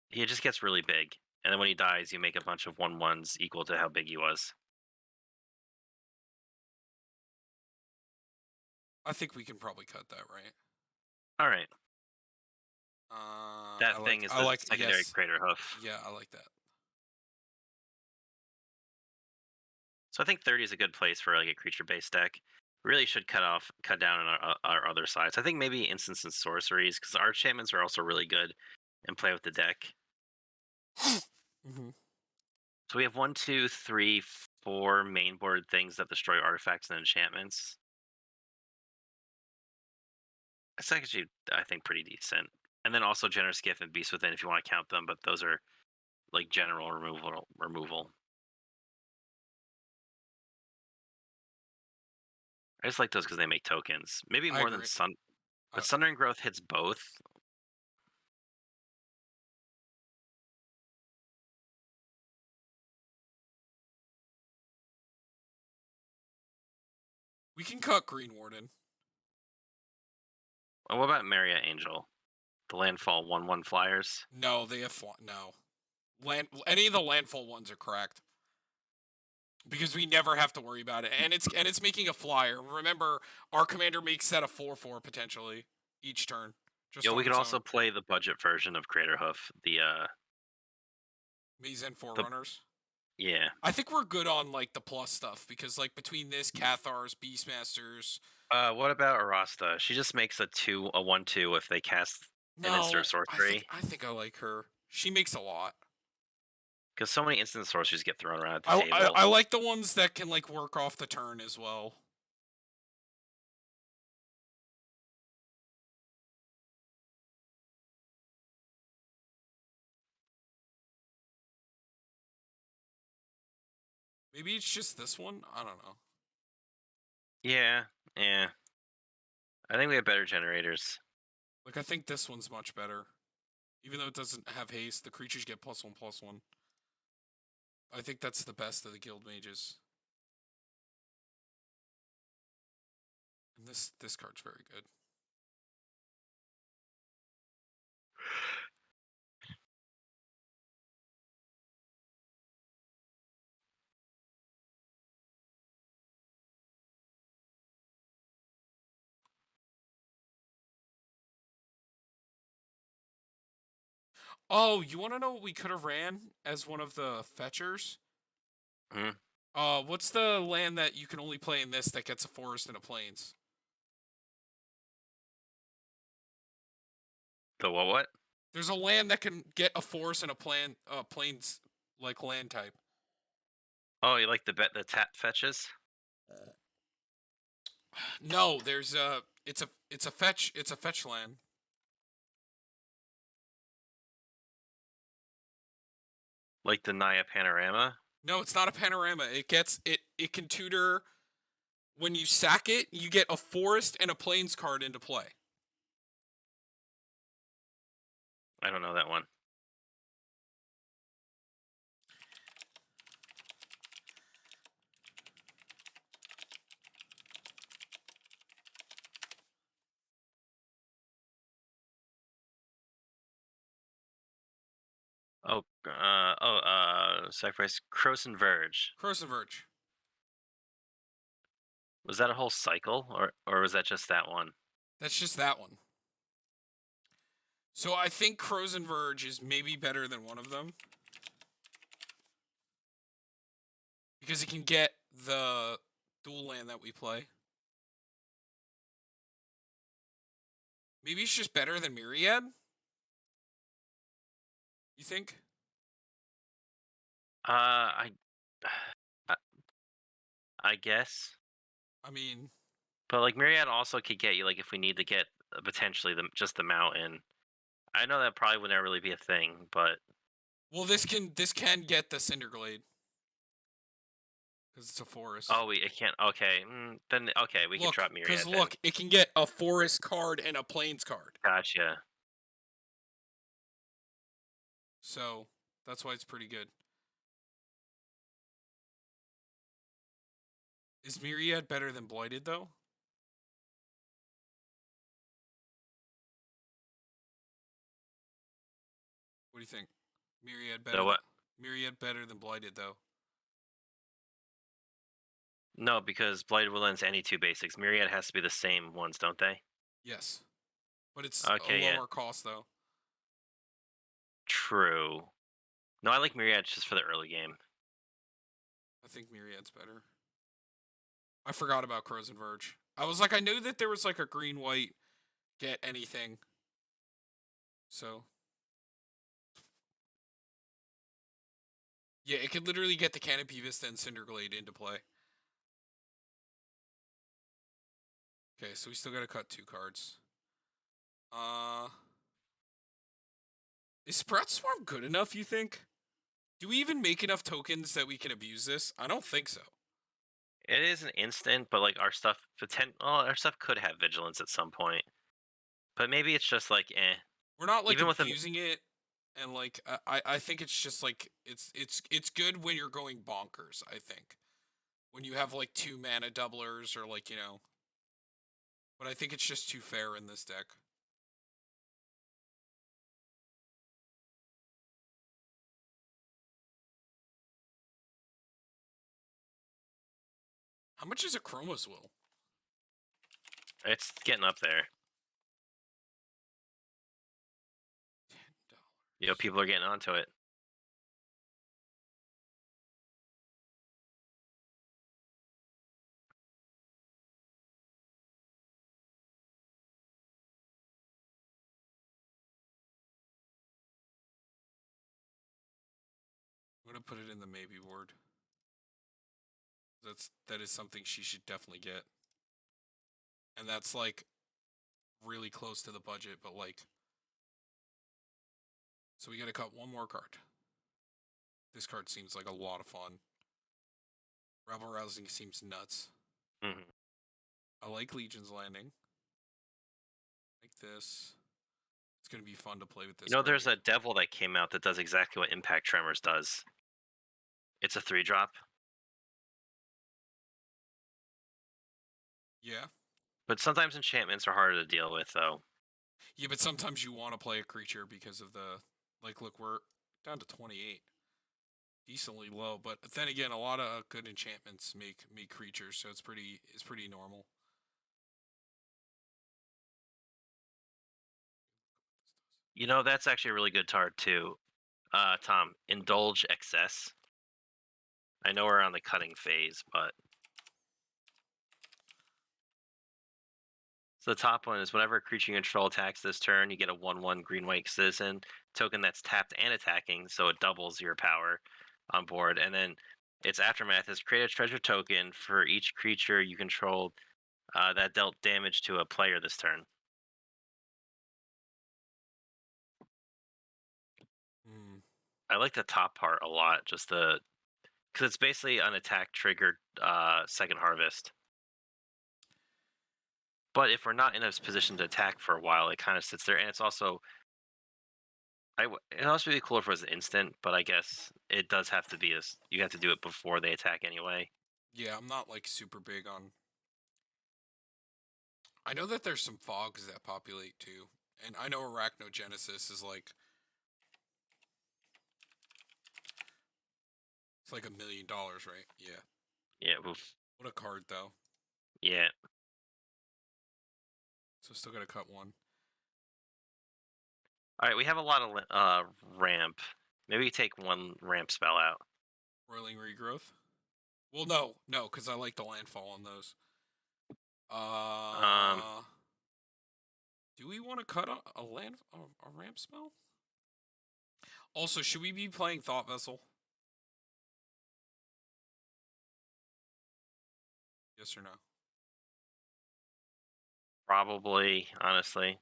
He just gets really big, and then when he dies, you make a bunch of 1/1s equal to how big he was. I think we can probably cut that, right? All right, I that thing like is I the like secondary yes. Crater Hoof. Yeah, I like that. So I think 30 is a good place for like a creature-based deck. We really should cut down on our other sides. I think maybe instants and sorceries because our enchantments are also really good and play with the deck. Hmm. So we have one, two, three, four main board things that destroy artifacts and enchantments. That's actually, I think, pretty decent. And then also generous gift and beast within if you want to count them, but those are like general removal. I just like those because they make tokens. Maybe I more than agree. sun, but I, Sundering Growth hits both. we can cut Green Warden. And what about Maria Angel? The landfall 1/1 flyers. No, they have no land. Any of the landfall ones are correct because we never have to worry about it, and it's making a flyer. Remember, our commander makes that a 4/4 potentially each turn, just Yo, we on could its own. also play the budget version of Crater Hoof. These and The Forerunners. yeah. I think we're good on like the plus stuff because like between this, Cathars, Beastmasters. What about Arasta? She just makes a 1/2 if they cast an instant or No, sorcery. I think I like her. She makes a lot. Because so many instant sorceries get thrown around at the table. I like the ones that can like work off the turn as well. Maybe it's just this one. I don't know. Yeah, yeah. I think we have better generators. Like, I think this one's much better. Even though it doesn't have haste, the creatures get +1/+1. I think that's the best of the guild mages. And this card's very good. Oh, you want to know what we could have ran as one of the fetchers? Hmm? What's the land that you can only play in this that gets a forest and a plains? The what? There's a land that can get a forest and a plains like land type. Oh, you like the tap fetches? No, there's it's a fetch land. Like the Naya Panorama? No, it's not a panorama. It can tutor when you sack it, you get a forest and a plains card into play. I don't know that one. Sacrifice Croson Verge. Croson Verge. Was that a whole cycle, or was that just that one? That's just that one. So I think Croson Verge is maybe better than one of them. Because it can get the dual land that we play. Maybe it's just better than Myriad? You think? I, I, I guess. I mean, But like Myriad also could get you like if we need to get potentially just the mountain. I know that probably would never really be a thing, but well, this can get the Cinderglade because it's a forest. oh, it can't. Okay, then okay, we can Look, drop because Myriad then. look, it can get a forest card and a plains card. Gotcha. So that's why it's pretty good. Is Myriad better than Blighted though? What do you think? Myriad The better than what? Myriad better than Blighted though. No, because Blighted will lens any two basics. Myriad has to be the same ones, don't they? Yes, but it's a Okay, yeah, lower cost though. true. No, I like Myriad just for the early game. I think Myriad's better. I forgot about Crows and Verge. I was like, I knew that there was like a green white get anything. So yeah, it could literally get the Canopy Vista and Cinderglade into play. Okay, so we still gotta cut 2 cards. Uh is Sprout Swarm good enough, you think? Do we even make enough tokens that we can abuse this? I don't think so. It is an instant, but like our stuff could have vigilance at some point. But maybe it's just like, eh. We're not like Even with a abusing it, and like I think it's just like it's good when you're going bonkers, I think. When you have like 2 mana doublers or like, but I think it's just too fair in this deck. How much is a Chroma's Will? it's getting up there. $10. People are getting onto it. I'm gonna put it in the maybe ward. That is something she should definitely get. And that's like really close to the budget, but like, so we gotta cut 1 more card. This card seems like a lot of fun. Rebel Rousing seems nuts. Hmm. I like Legion's Landing. Like this. It's gonna be fun to play with You this know, card there's a again. devil that came out that does exactly what Impact Tremors does. It's a 3-drop, Yeah. but sometimes enchantments are harder to deal with, though. Yeah, but sometimes you want to play a creature because of the like. Look, we're down to 28, decently low. But then again, a lot of good enchantments make creatures, so it's pretty normal. You know, that's actually a really good card too. Tom, Indulge Excess. I know we're on the cutting phase, but so the top one is whenever a creature you control attacks this turn, you get a 1/1 green-white citizen token that's tapped and attacking, so it doubles your power on board. And then its aftermath is create a treasure token for each creature you control that dealt damage to a player this turn. Hmm. I like the top part a lot, just the because it's basically an attack triggered second harvest. But if we're not in a position to attack for a while, it kind of sits there, and it's also it'd also be cool if it was instant, but I guess it does have to be you have to do it before they attack anyway. Yeah, I'm not like super big on. I know that there's some fogs that populate too, and I know Arachnogenesis is like it's like $1 million, right? Yeah. Yeah, oof. What a card though. Yeah. So still gotta cut one. All right, we have a lot of ramp. Maybe we take one ramp spell out. Roiling Regrowth. Well, no, because I like the landfall on those. Um, Uh, do we want to cut a ramp spell? Also, should we be playing Thought Vessel? Yes or no? Probably, honestly.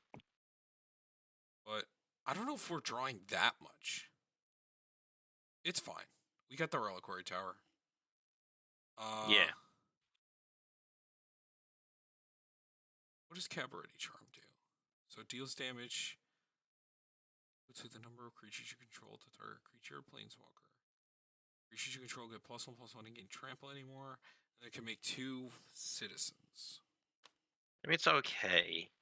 But I don't know if we're drawing that much. It's fine. We got the Reliquary Tower. Uh, Yeah. what does Cabaretti Charm do? So it deals damage to the number of creatures you control to target creature or planeswalker. Creatures you control get +1/+1 and gain trample anymore, and it can make 2 citizens. I mean, it's okay.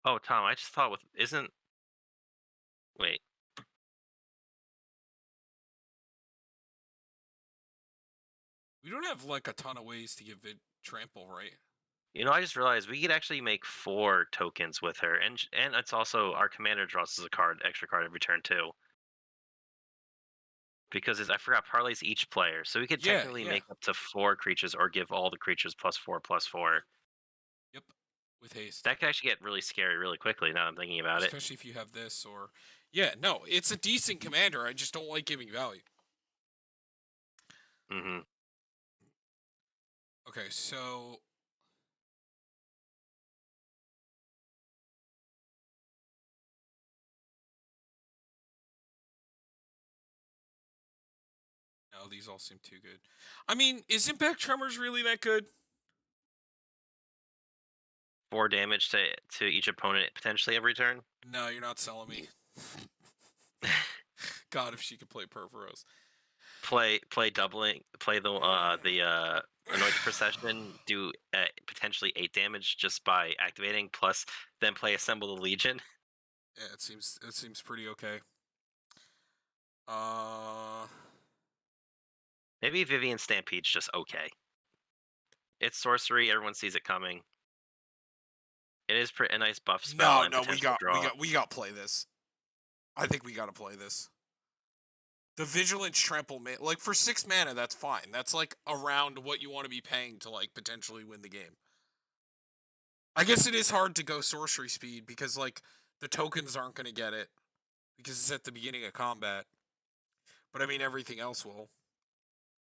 Oh, Tom, I just thought with isn't wait. We don't have like a ton of ways to give it trample, right? You know, I just realized we could actually make 4 tokens with her, and it's also our commander draws us a card, extra card every turn too. Because I forgot parlays each player, so we could Yeah, technically yeah. make up to 4 creatures or give all the creatures +4/+4. Yep. With haste. That could actually get really scary really quickly. Now I'm thinking about it. Especially if you have this or yeah, no, it's a decent commander. I just don't like giving value. Hmm. Okay, so no, these all seem too good. I mean, is Impact Tremors really that good? 4 damage to each opponent potentially every turn. No, you're not selling me. God, if she could play Perforos. Play doubling. Play the anointed procession. Do potentially 8 damage just by activating. Plus, then play assemble the legion. Yeah, it seems pretty okay. Uh Maybe Vivian Stampede's just okay. It's sorcery. Everyone sees it coming. It is a nice buff spell no, and no, we potential got we draw. got we got to play this. I think we got to play this. The Vigilance Trample, like for 6 mana, that's fine. That's like around what you want to be paying to like potentially win the game. I guess it is hard to go sorcery speed because like the tokens aren't going to get it because it's at the beginning of combat. But I mean everything else will.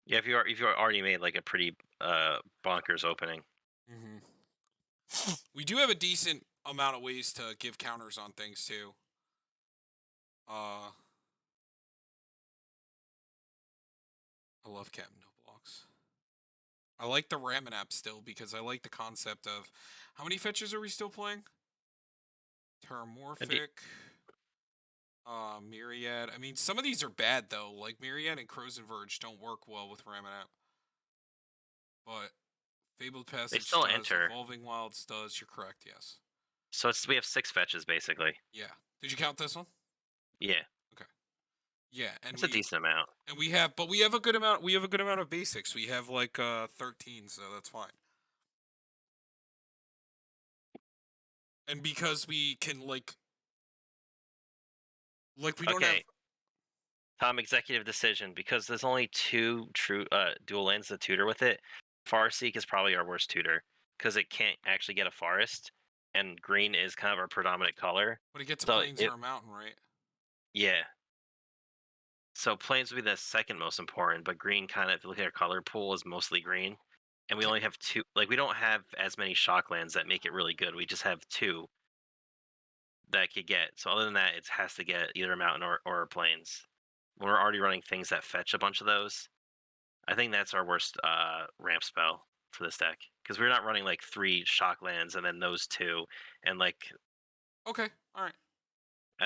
Yeah, if you already made like a pretty bonkers opening. Hmm. We do have a decent amount of ways to give counters on things too. Uh, I love Captain No Blocks. I like the Ramen app still because I like the concept of how many fetches are we still playing? It'd be- Terramorphic, Myriad. I mean, some of these are bad though. Like Myriad and Crows and Verge don't work well with Ramen app, but Fabled they Passage still does. enter. Evolving Wilds does. You're correct. Yes. So we have 6 fetches basically. Yeah. Did you count this one? Yeah, Okay. Yeah, it's a decent amount. and we have, but we have a good amount. We have a good amount of basics. We have like 13, so that's fine. And because we can like we don't have. Okay, Tom, executive decision because there's only 2 true dual lands to tutor with it. Farseek is probably our worst tutor because it can't actually get a forest, and green is kind of our predominant color. But it gets a So plains it or a mountain, right? yeah. So plains would be the second most important, but green kind of, if you look at our color pool, is mostly green. And we Okay. only have 2, like we don't have as many shock lands that make it really good. We just have 2 that could get. So other than that, it has to get either a mountain or a plains. When we're already running things that fetch a bunch of those, I think that's our worst ramp spell for this deck because we're not running like 3 shock lands and then those 2 and like Okay. All right.